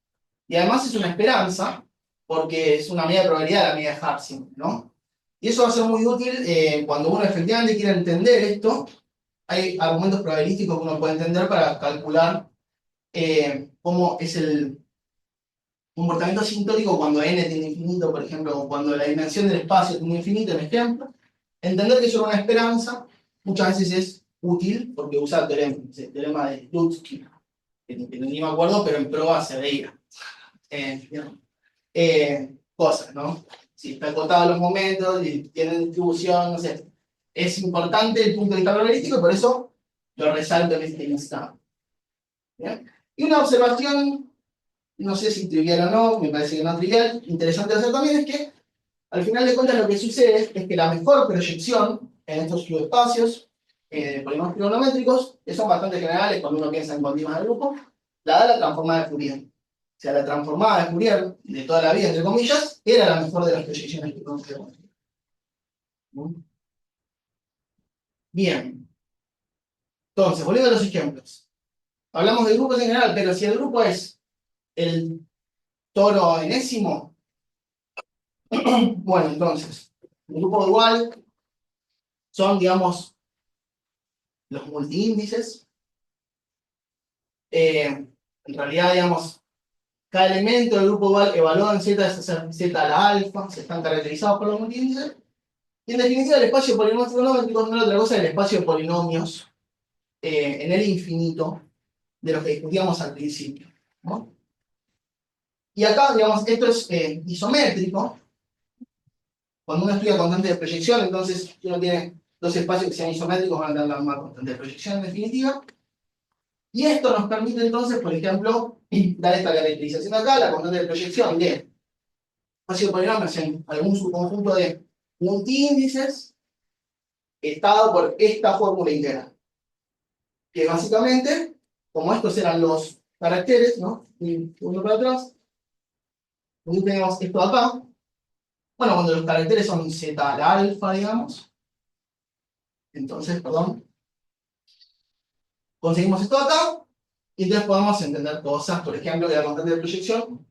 Y además es una esperanza, porque es una medida de probabilidad, la medida de Hartzim, ¿no? Y eso va a ser muy útil cuando uno efectivamente quiera entender esto. Hay argumentos probabilísticos que uno puede entender para calcular cómo es el comportamiento asintótico cuando n tiende a infinito, por ejemplo, o cuando la dimensión del espacio tiende a infinito, en ejemplo. Entender que eso es una esperanza muchas veces es útil, porque usa el teorema de Slutsky, que ni me acuerdo, pero en prueba se veía. Cosas, ¿no? Si está acotado los momentos y tienen distribución, no sé. Es importante el punto de vista probabilístico, y por eso lo resalto en este instante. ¿Bien? Y una observación, no sé si trivial o no, me parece que no trivial, interesante de hacer también, es que al final de cuentas lo que sucede es que la mejor proyección en estos subespacios de polinomios trigonométricos, que son bastante generales cuando uno piensa en continuas de grupo, la da la transformada de Fourier. O sea, la transformada de Fourier de toda la vida, entre comillas, era la mejor de las proyecciones que conocemos. Bien. Entonces, volviendo a los ejemplos. Hablamos de grupos en general, pero si el grupo es el toro enésimo, bueno, entonces, el grupo dual son, digamos, los multiíndices. En realidad, digamos, cada elemento del grupo dual evaluado en Z es Z a la alfa, se están caracterizados por los multiíndices. Y en definitiva, el espacio de polinomios trigonométricos no es otra cosa que el espacio de polinomios en el infinito de los que discutíamos al principio, ¿no? Y acá, digamos, esto es isométrico. Cuando uno estudia constante de proyección, entonces uno tiene dos espacios que sean isométricos, van a tener la misma constante de proyección en definitiva. Y esto nos permite entonces, por ejemplo, dar esta caracterización acá, la constante de proyección de espacio de polinomios en algún subconjunto de multiíndices, está dado por esta fórmula integral. Que básicamente, como estos eran los caracteres, ¿no? Y uno para atrás, aquí tenemos esto de acá. Bueno, cuando los caracteres son Z a la alfa, digamos, entonces, perdón, conseguimos esto de acá, y entonces podemos entender cosas, por ejemplo, que la constante de proyección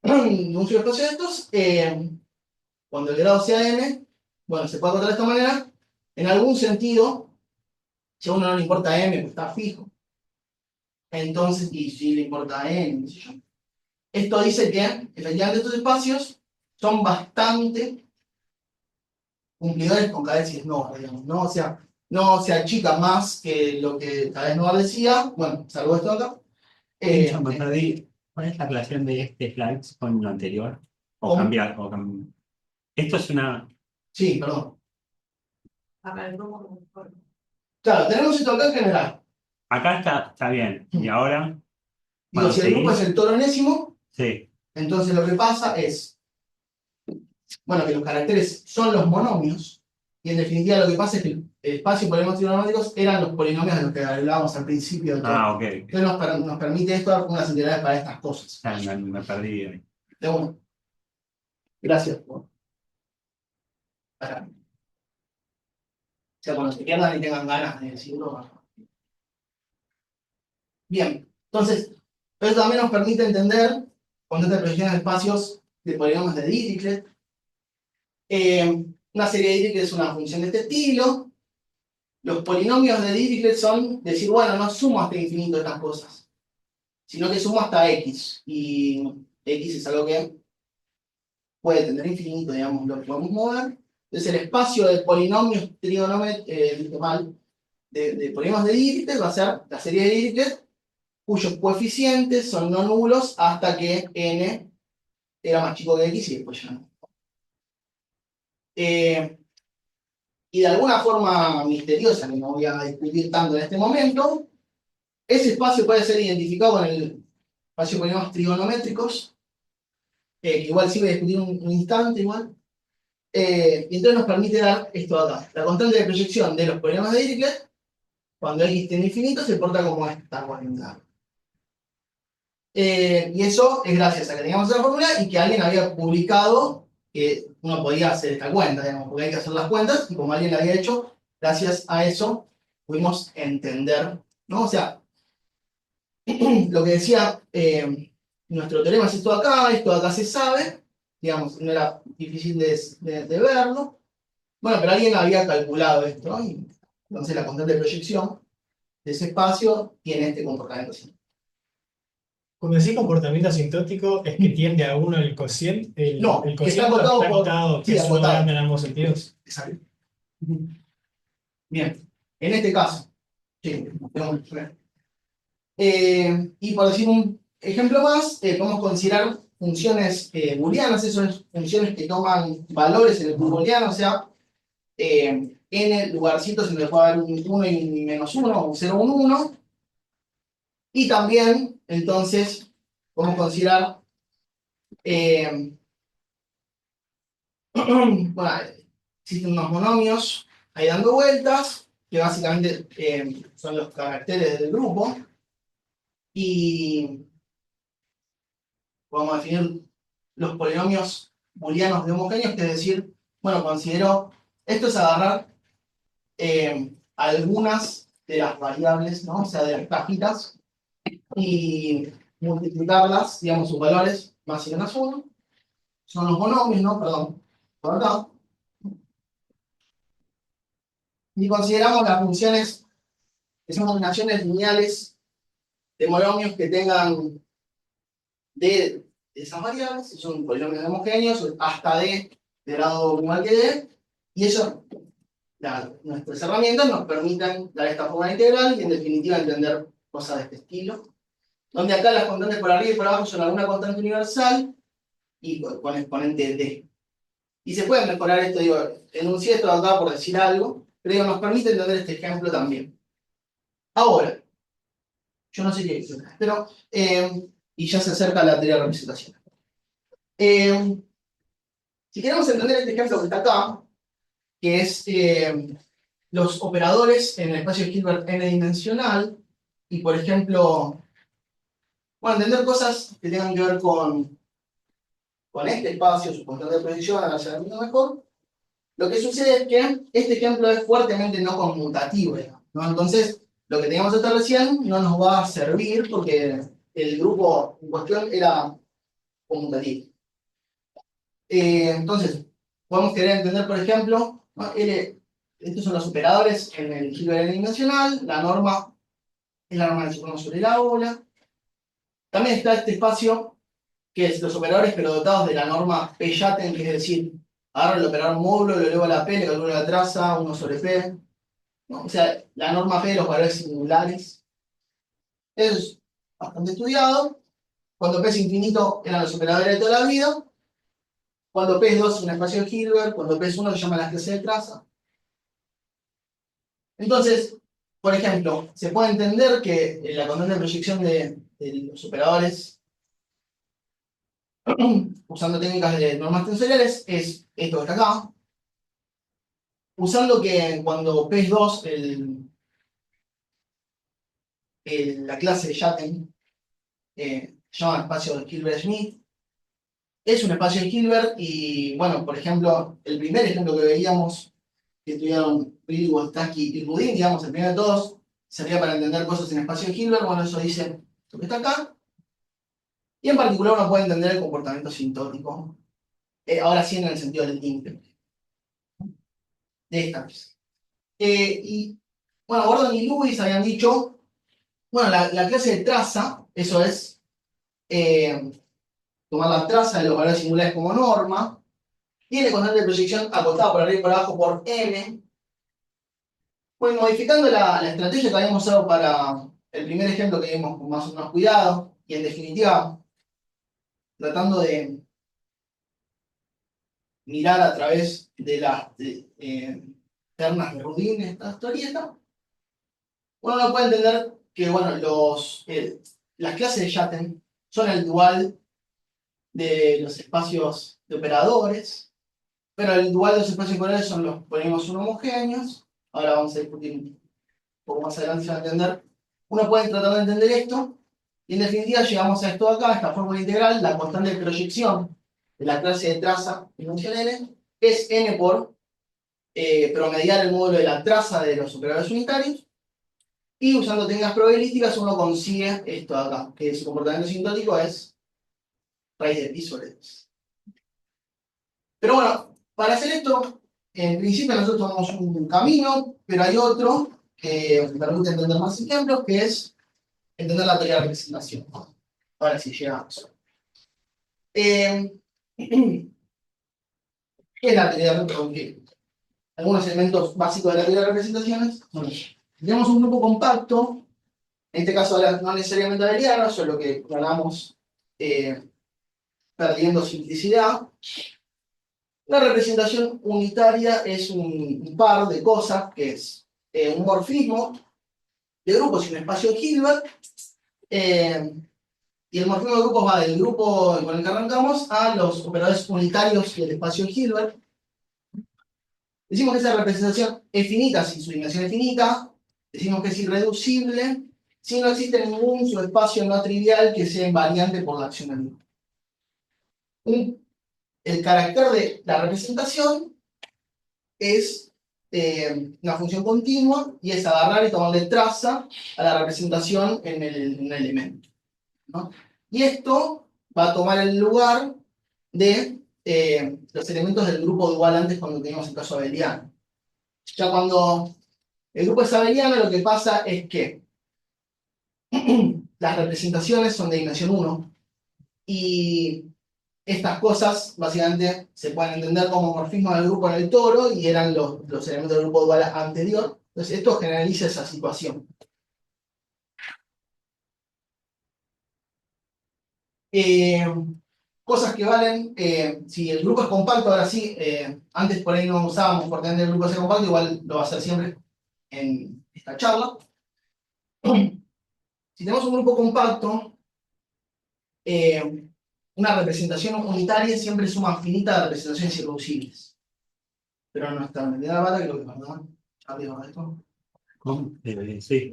de un subespacio de estos, cuando el grado sea m, bueno, se puede contar de esta manera, en algún sentido, si a uno no le importa m, pues está fijo, entonces, y si le importa n, qué sé yo. Esto dice que, efectivamente, estos espacios son bastante cumplidores con cadencias no, digamos, ¿no? O sea, no se achica más que lo que Cadence Novar decía, bueno, salvo esto acá. Yo me perdí. ¿Cuál es la relación de este slide con lo anterior? O ¿Cómo? cambiar. Esto es una. Sí, perdón. Claro, tenemos esto acá en general. Acá está bien. Y ahora. Digo, Cuando si el grupo es seguís. el toro enésimo, Sí. entonces lo que pasa es, bueno, que los caracteres son los monomios, y en definitiva lo que pasa es que el espacio de polinomios trigonométricos eran los polinomios de los que hablábamos al principio de todo. Ah, ok. Entonces nos permite esto dar unas integrales para estas cosas. Ah, me perdí ahí. De uno. Gracias. Para. O sea, cuando se pierdan y tengan ganas de decirlo. Bien, entonces, eso también nos permite entender cuando te proyeccionan espacios de polinomios de Dirichlet. Una serie de Dirichlet es una función de este estilo. Los polinomios de Dirichlet son decir, bueno, no sumo hasta infinito estas cosas, sino que sumo hasta x. Y x es algo que puede tener infinito, digamos, lo podemos mover. Entonces el espacio de polinomios trigonométricos, de polinomios de Dirichlet va a ser la serie de Dirichlet, cuyos coeficientes son no nulos hasta que n era más chico que x y después ya no. Y de alguna forma misteriosa, que no voy a discutir tanto en este momento, ese espacio puede ser identificado con el espacio de polinomios trigonométricos, que igual sí voy a discutir un instante igual. Y entonces nos permite dar esto de acá. La constante de proyección de los polinomios de Dirichlet, cuando x tiende a infinito, se porta como esta cuenta. Y eso es gracias a que teníamos esa fórmula y que alguien había publicado que uno podía hacer esta cuenta, digamos, porque hay que hacer las cuentas, y como alguien la había hecho, gracias a eso pudimos entender, ¿no? O sea, lo que decía nuestro teorema es esto de acá se sabe, digamos, no era difícil de verlo. Bueno, pero alguien había calculado esto, ¿no? Y entonces la constante de proyección de ese espacio tiene este comportamiento así. Cuando decís comportamiento asintótico, ¿es que tiende a uno el cociente? No, El que está cociente acotado está por- acotado, sí, que es uno acotado. grande en ambos sentidos. Exacto. Bien, en este caso, sí, y por decir un ejemplo más, podemos considerar funciones booleanas, esas son funciones que toman valores en el booleano, o sea, n lugarcitos en donde puede haber un 1 y un menos 1, o un 0 o un 1. Y también, entonces, podemos considerar, bueno, existen unos monomios ahí dando vueltas, que básicamente son los caracteres del grupo, y podemos definir los polinomios booleanos de homogéneos, que es decir, bueno, considero, esto es agarrar algunas de las variables, ¿no? O sea, de las cajitas, y multiplicarlas, digamos, sus valores más y menos 1, son los monomios, ¿no? Perdón, por acá. Y consideramos las funciones que son combinaciones lineales de monomios que tengan de esas variables, si son polinomios homogéneos, hasta d de grado igual que d, y eso, nuestras herramientas nos permiten dar esta forma integral y en definitiva entender cosas de este estilo, donde acá las constantes por arriba y por abajo son alguna constante universal y con exponente d. Y se puede mejorar esto, digo, enuncié esto de acá por decir algo, pero digo, nos permite entender este ejemplo también. Ahora, yo no sé qué es, pero, y ya se acerca la teoría de representación. Si queremos entender este ejemplo que está acá, que es los operadores en el espacio Hilbert n-dimensional, y por ejemplo, bueno, entender cosas que tengan que ver con este espacio, su constante de proyección, a ser mejor, lo que sucede es que este ejemplo es fuertemente no conmutativo, ¿no? Entonces, lo que teníamos hasta recién no nos va a servir porque el grupo en cuestión era conmutativo. Entonces, podemos querer entender, por ejemplo, ¿no? Estos son los operadores en el Hilbert n-dimensional, la norma es la norma del supremo sobre la ola. También está este espacio que es los operadores pero dotados de la norma P-Yaten, que es decir, agarro el operador módulo, lo elevo a la P, le calculo la traza, 1 sobre P, ¿no? O sea, la norma P de los valores singulares. Eso es bastante estudiado. Cuando P es infinito eran los operadores de toda la vida. Cuando P es 2 es un espacio de Hilbert, cuando P es 1 se llama la clase de traza. Entonces, por ejemplo, se puede entender que la constante de proyección de los operadores usando técnicas de normas tensoriales, es esto que está acá. Usando que cuando P2, la clase de Jatten, se llama espacio de Hilbert-Schmidt, es un espacio de Hilbert y, bueno, por ejemplo, el primer ejemplo que veíamos, que tuvieron Brill, Wojtacki y Rudin, digamos, el primero de todos, servía para entender cosas en espacio de Hilbert. Bueno, eso dice lo que está acá. Y en particular uno puede entender el comportamiento sintótico. Ahora sí en el sentido del límite. De esta vez. Y bueno, Gordon y Lewis habían dicho, bueno, la clase de traza, eso es tomar la traza de los valores singulares como norma, tiene constante de proyección acotada por arriba y por abajo por m. Pues modificando la estrategia que habíamos usado para el primer ejemplo que vimos con más o menos cuidado, y en definitiva, tratando de mirar a través de las ternas de Rudin, esta historieta, uno no puede entender que, bueno, las clases de Jatten son el dual de los espacios de operadores, pero el dual de los espacios de operadores son los polinómicos homogéneos. Ahora vamos a discutir un poco más adelante, se va a entender. Uno puede tratar de entender esto, y en definitiva llegamos a esto de acá, esta fórmula integral, la constante de proyección de la clase de traza dimensión n, es n por promediar el módulo de la traza de los operadores unitarios, y usando técnicas probabilísticas uno consigue esto de acá, que su comportamiento sintótico es raíz de pi sobre 2. Pero bueno, para hacer esto, en principio nosotros tomamos un camino, pero hay otro que me permite entender más ejemplos, que es entender la teoría de representación. Ahora sí, llegamos. ¿Qué es la teoría de representación? Algunos elementos básicos de la teoría de representaciones. Bueno, tenemos un grupo compacto, en este caso no necesariamente abeliano, solo que ganamos perdiendo simplicidad. La representación unitaria es un par de cosas, que es un morfismo de grupos y un espacio de Hilbert, y el morfismo de grupos va del grupo con el que arrancamos a los operadores unitarios y el espacio de Hilbert. Decimos que esa representación es finita si su dimensión es finita, decimos que es irreducible si no existe ningún subespacio no trivial que sea invariante por la acción del grupo. El carácter de la representación es una función continua y es agarrar y tomarle traza a la representación en el elemento, ¿no? Y esto va a tomar el lugar de los elementos del grupo dual antes cuando teníamos el caso abeliano. Ya cuando el grupo es abeliano, lo que pasa es que las representaciones son de dimensión 1 y estas cosas básicamente se pueden entender como morfismo del grupo en el toro y eran los elementos del grupo dual anterior. Entonces esto generaliza esa situación. Cosas que valen, si el grupo es compacto, ahora sí, antes por ahí no usábamos por tener el grupo ser compacto, igual lo va a hacer siempre en esta charla. Si tenemos un grupo compacto, una representación unitaria siempre suma finita de representaciones irreducibles. Pero no está en la pata, creo que perdón. Ya digo esto. ¿Cómo? Sí.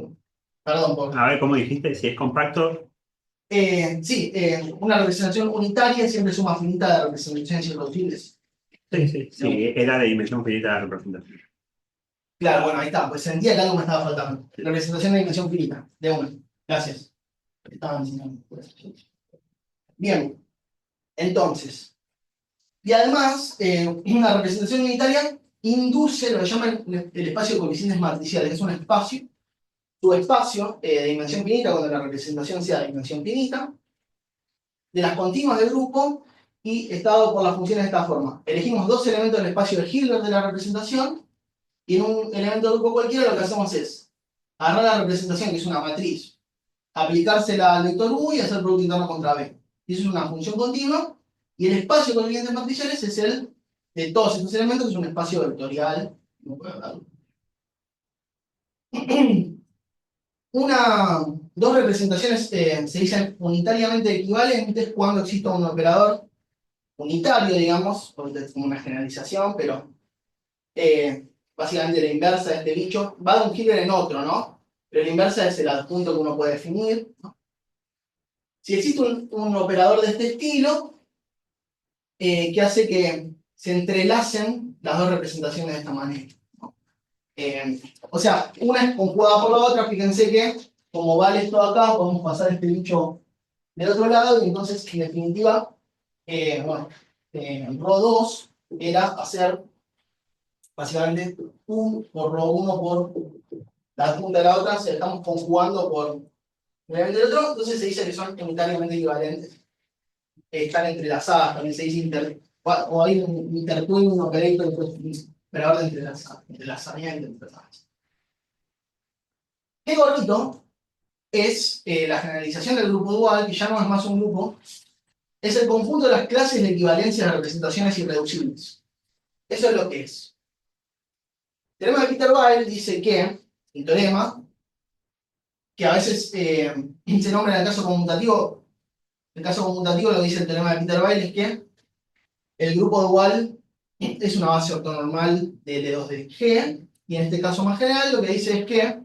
Perdón por. A ver, ¿cómo dijiste? Si es compacto. Sí, una representación unitaria siempre suma finita de representaciones irreducibles. Sí, sí, sí, era de dimensión finita la representación. Claro, bueno, ahí está. Pues sentía que algo me estaba faltando. Representación de dimensión finita. De una. Gracias. Estaban enseñando. Bien. Entonces. Y además, una representación unitaria induce lo que llaman el espacio de coeficientes matriciales, que es un espacio, subespacio de dimensión finita, cuando la representación sea de dimensión finita, de las continuas del grupo, y está dado por las funciones de esta forma. Elegimos dos elementos del espacio de Hilbert de la representación, y en un elemento del grupo cualquiera lo que hacemos es agarrar la representación, que es una matriz, aplicársela al vector U y hacer producto interno contra B. Y eso es una función continua, y el espacio con coeficientes matriciales es el de todos estos elementos, que es un espacio vectorial. No puedo hablarlo. Una dos representaciones se dicen unitariamente equivalentes cuando exista un operador unitario, digamos, porque es como una generalización, pero básicamente la inversa de este bicho va de un killer en otro, ¿no? Pero la inversa es el adjunto que uno puede definir, ¿no? Si existe un operador de este estilo, que hace que se entrelacen las dos representaciones de esta manera, ¿no? O sea, una es conjugada por la otra, fíjense que como vale esto acá, podemos pasar este bicho del otro lado, y entonces, en definitiva, bueno, ρ2 era hacer básicamente u por ρ1 por la adjunta de la otra, o sea, estamos conjugando por el otro, entonces se dice que son unitariamente equivalentes, están entrelazadas, también se dice o hay un intertwin operator, un operador de entrelazamiento entre las. Qué gorrito es la generalización del grupo dual, que ya no es más un grupo, es el conjunto de las clases de equivalencia de representaciones irreducibles. Eso es lo que es. El teorema de Peter-Weyl dice que, el teorema, que a veces se nombra en el caso conmutativo lo que dice el teorema de Peter-Weyl es que el grupo dual es una base ortonormal de L2 de G, y en este caso más general lo que dice es que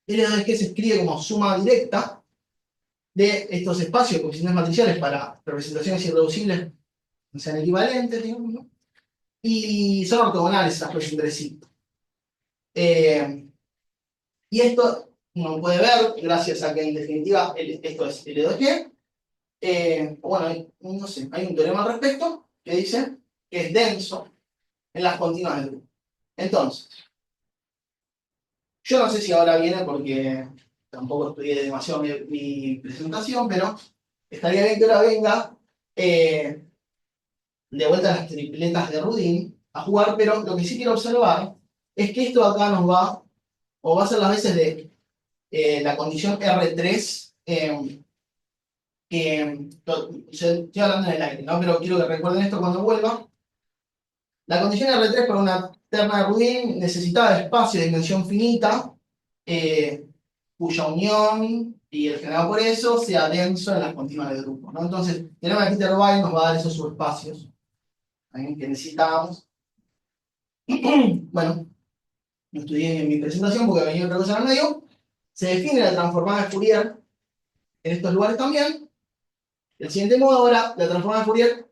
L2 de G se escribe como suma directa de estos espacios coeficientes matriciales para representaciones irreducibles que sean equivalentes, digamos, ¿no? Y son ortogonales esas cosas entre sí. Y esto uno puede ver gracias a que en definitiva esto es L2G. Bueno, no sé, hay un teorema al respecto que dice que es denso en las continuas del grupo. Entonces, yo no sé si ahora viene porque tampoco estudié demasiado mi presentación, pero estaría bien que ahora venga de vuelta a las tripletas de Rudin a jugar, pero lo que sí quiero observar es que esto acá nos va, o va a ser las veces de la condición R3, que yo estoy hablando en el aire, ¿no? Pero quiero que recuerden esto cuando vuelva. La condición R3 para una terna de Rudin necesitaba espacio de dimensión finita, cuya unión y el generado por eso sea denso en las continuas del grupo, ¿no? Entonces, el teorema de Peter-Weyl nos va a dar esos subespacios que necesitábamos. Bueno, no estudié en mi presentación porque venía otra cosa en el medio. Se define la transformada de Fourier en estos lugares también. Del siguiente modo, ahora, la transformada de Fourier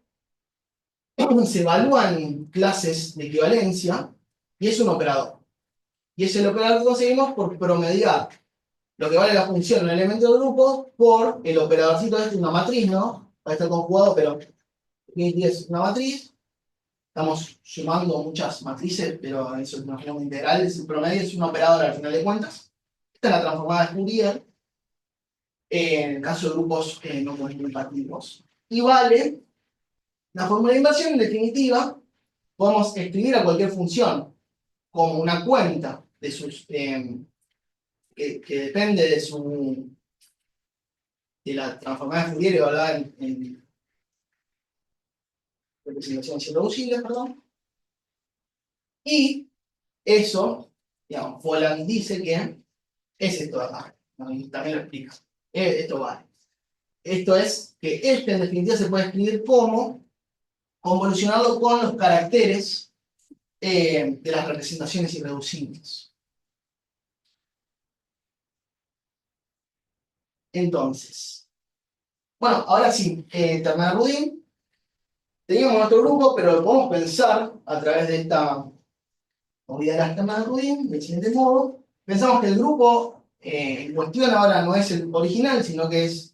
se evalúa en clases de equivalencia y es un operador. Y es el operador que conseguimos por promediar lo que vale la función en un elemento del grupo por el operadorcito este, una matriz, ¿no? Va a estar conjugado, pero es una matriz. Estamos sumando muchas matrices, pero eso es una forma integral. El promedio es un operador al final de cuentas. Esta es la transformada de Fourier en el caso de grupos no compartidos. Y vale la fórmula de inversión, en definitiva, podemos escribir a cualquier función como una cuenta de sus, que depende de la transformada de Fourier evaluada en representaciones irreducibles, perdón. Y eso, digamos, Voland dice que es esto de acá, ¿no? Y también lo explica. Esto vale. Esto es que este en definitiva se puede escribir como convolucionarlo con los caracteres de las representaciones irreducibles. Entonces, bueno, ahora sí, terna de Rudin. Teníamos nuestro grupo, pero lo podemos pensar a través de esta unidad de las ternas de Rudin, del siguiente modo. Pensamos que el grupo en cuestión ahora no es el original, sino que es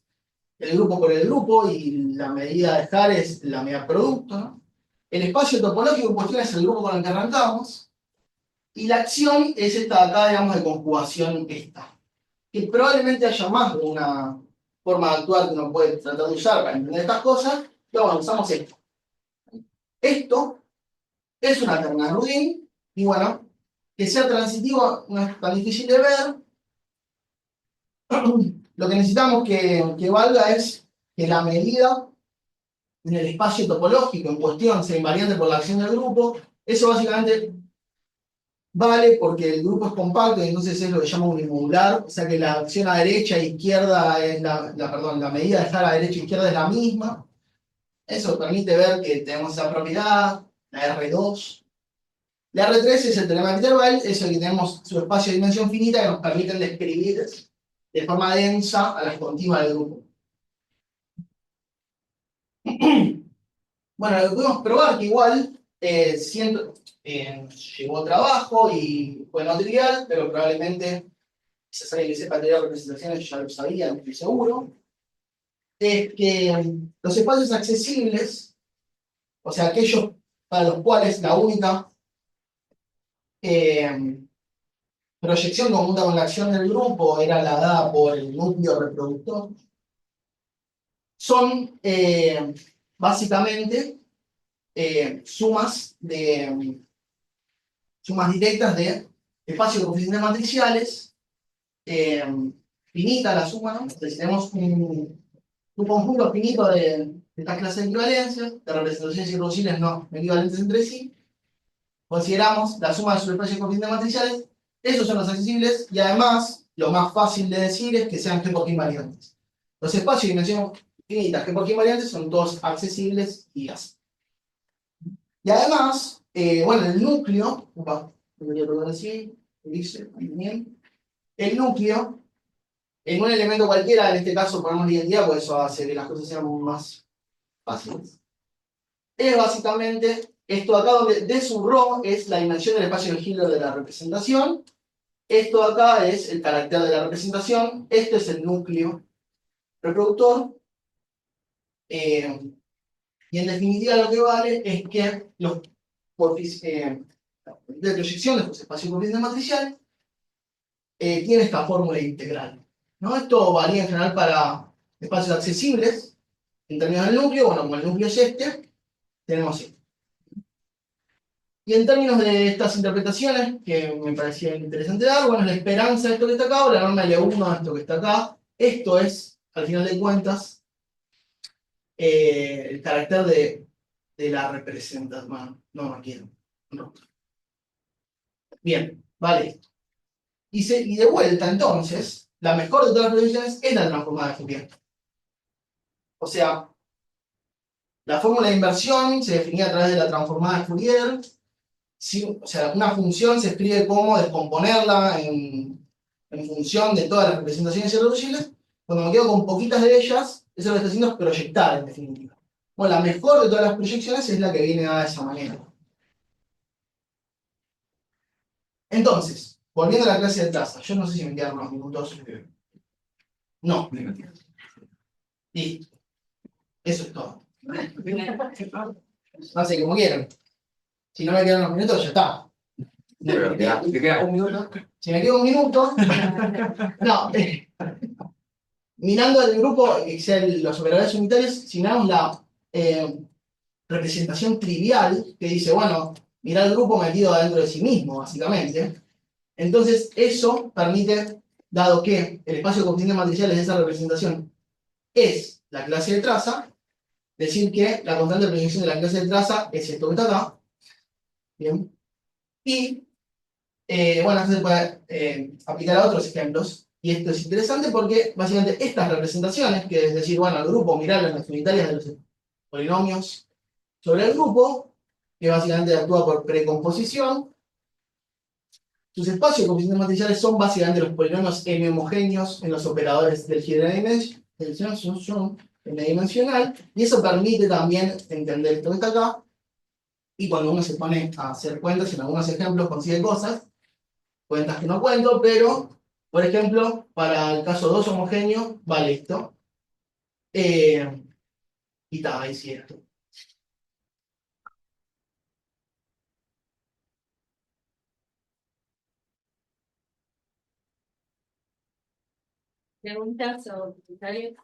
el grupo por el grupo, y la medida de estar es la medida producto, ¿no? El espacio topológico en cuestión es el grupo con el que arrancamos, y la acción es esta de acá, digamos, de conjugación esta. Que probablemente haya más de una forma de actuar que uno puede tratar de usar para entender estas cosas, pero bueno, usamos esto. Esto es una terna de Rudin, y bueno, que sea transitivo no es tan difícil de ver. Lo que necesitamos que valga es que la medida en el espacio topológico en cuestión sea invariante por la acción del grupo. Eso básicamente vale porque el grupo es compacto y entonces es lo que llama unimodular, o sea que la acción a derecha e izquierda es perdón, la medida de estar a derecha e izquierda es la misma. Eso permite ver que tenemos esa propiedad, la R2. La R3 es el teorema de Peter-Weyl, es el que tenemos su espacio de dimensión finita que nos permiten describir de forma densa a las continuas del grupo. Bueno, lo que pudimos probar que igual llevó trabajo y fue no trivial, pero probablemente quizás alguien que sepa teoría de representaciones ya lo sabía, no estoy seguro, es que los espacios accesibles, o sea, aquellos para los cuales la única proyección conjunta con la acción del grupo era la dada por el núcleo reproductor, son básicamente sumas directas de espacios de coeficientes matriciales, finita la suma, ¿no? Entonces tenemos un conjunto finito de estas clases de equivalencias, de representaciones irreducibles no equivalentes entre sí. Consideramos la suma de sus espacios de coeficientes matriciales, esos son los accesibles, y además, lo más fácil de decir es que sean G por G invariantes. Los espacios de dimensión finita G por G invariantes son todos accesibles y así. Y además, bueno, el núcleo, debería tocar así, dice, bien. El núcleo, en un elemento cualquiera, en este caso ponemos la identidad, porque eso hace que las cosas sean más fáciles. Es básicamente esto acá, donde de su ρ es la dimensión del espacio de Hilbert de la representación. Esto acá es el carácter de la representación. Este es el núcleo reproductor. Y en definitiva lo que vale es que los de proyección de estos espacios coeficientes matriciales tiene esta fórmula integral, ¿no? Esto varía en general para espacios accesibles en términos del núcleo. Bueno, como el núcleo es este, tenemos esto. Y en términos de estas interpretaciones, que me parecía interesante dar, bueno, la esperanza de esto que está acá, o la norma L1 de esto que está acá, esto es, al final de cuentas, el carácter de la representación. Bueno, no quiero. No. Bien, vale. Y de vuelta, entonces, la mejor de todas las predicciones es la transformada de Fourier. O sea, la fórmula de inversión se definía a través de la transformada de Fourier. O sea, una función se escribe como descomponerla en función de todas las representaciones irreducibles. Cuando me quedo con poquitas de ellas, eso lo que está haciendo es proyectar, en definitiva. Bueno, la mejor de todas las proyecciones es la que viene dada de esa manera. Entonces, volviendo a la clase de traza, yo no sé si me quedan unos minutos. No. Listo. Eso es todo. No sé, como quieran. Si no me quedan unos minutos, ya está. ¿Te queda un minuto? Si me queda un minuto. No. Mirando el grupo, que sea los operadores unitarios, si miramos la representación trivial, que dice, bueno, mirar el grupo metido dentro de sí mismo, básicamente. Entonces, eso permite, dado que el espacio de coeficientes matriciales de esa representación es la clase de traza, decir que la constante de proyección de la clase de traza es esto que está acá. Bien. Y, bueno, esto se puede aplicar a otros ejemplos. Y esto es interesante porque, básicamente, estas representaciones, que es decir, bueno, el grupo, mirar las unitarias de los polinomios sobre el grupo, que básicamente actúa por precomposición. Sus espacios de coeficientes matriciales son básicamente los polinomios m homogéneos en los operadores del n-dimensional, y eso permite también entender esto que está acá, y cuando uno se pone a hacer cuentas, en algunos ejemplos consigue cosas, cuentas que no cuento, pero, por ejemplo, para el caso 2 homogéneo, vale esto. Y está, ahí sí esto. Preguntas o comentarios.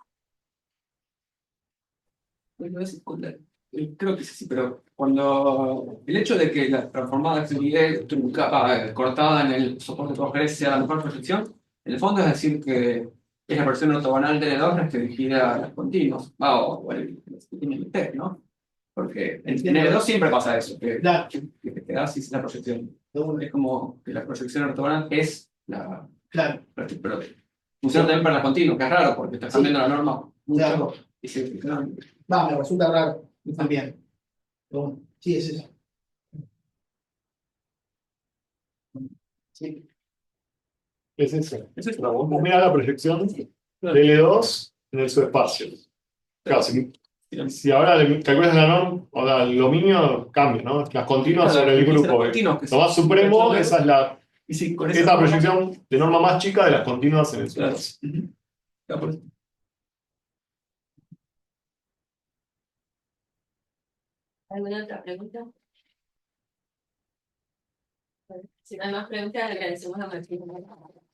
No es secundario. Creo que sí, pero cuando el hecho de que la transformada de Fourier cortada en el soporte de Poincare sea la mejor proyección, en el fondo es decir que es la versión ortogonal de L2 restringida a los continuos, o el T, ¿no? Porque en L2 siempre pasa eso, que Claro. te quedas sin la proyección. Es como que la proyección ortogonal es Claro. pero funciona también para la continua, que es raro porque está cambiando la norma mucho. Claro. Y se quedan- Va, me resulta raro también. Pero bueno, sí, es eso. Sí. Es eso. Es eso. Vos mirá la proyección de L2 en el subespacio. Claro, si ahora le calculas la norma, o sea, lo mínimo cambia, ¿no? Las continuas Claro, sobre el las grupo. continuas que Lo más supremo, esa es Y sí, con esta proyección de norma más chica de las continuas en el Claro. subespacio. Ujú. Ya, por eso. ¿Alguna otra pregunta? Si no hay más preguntas, agradecemos a Martín.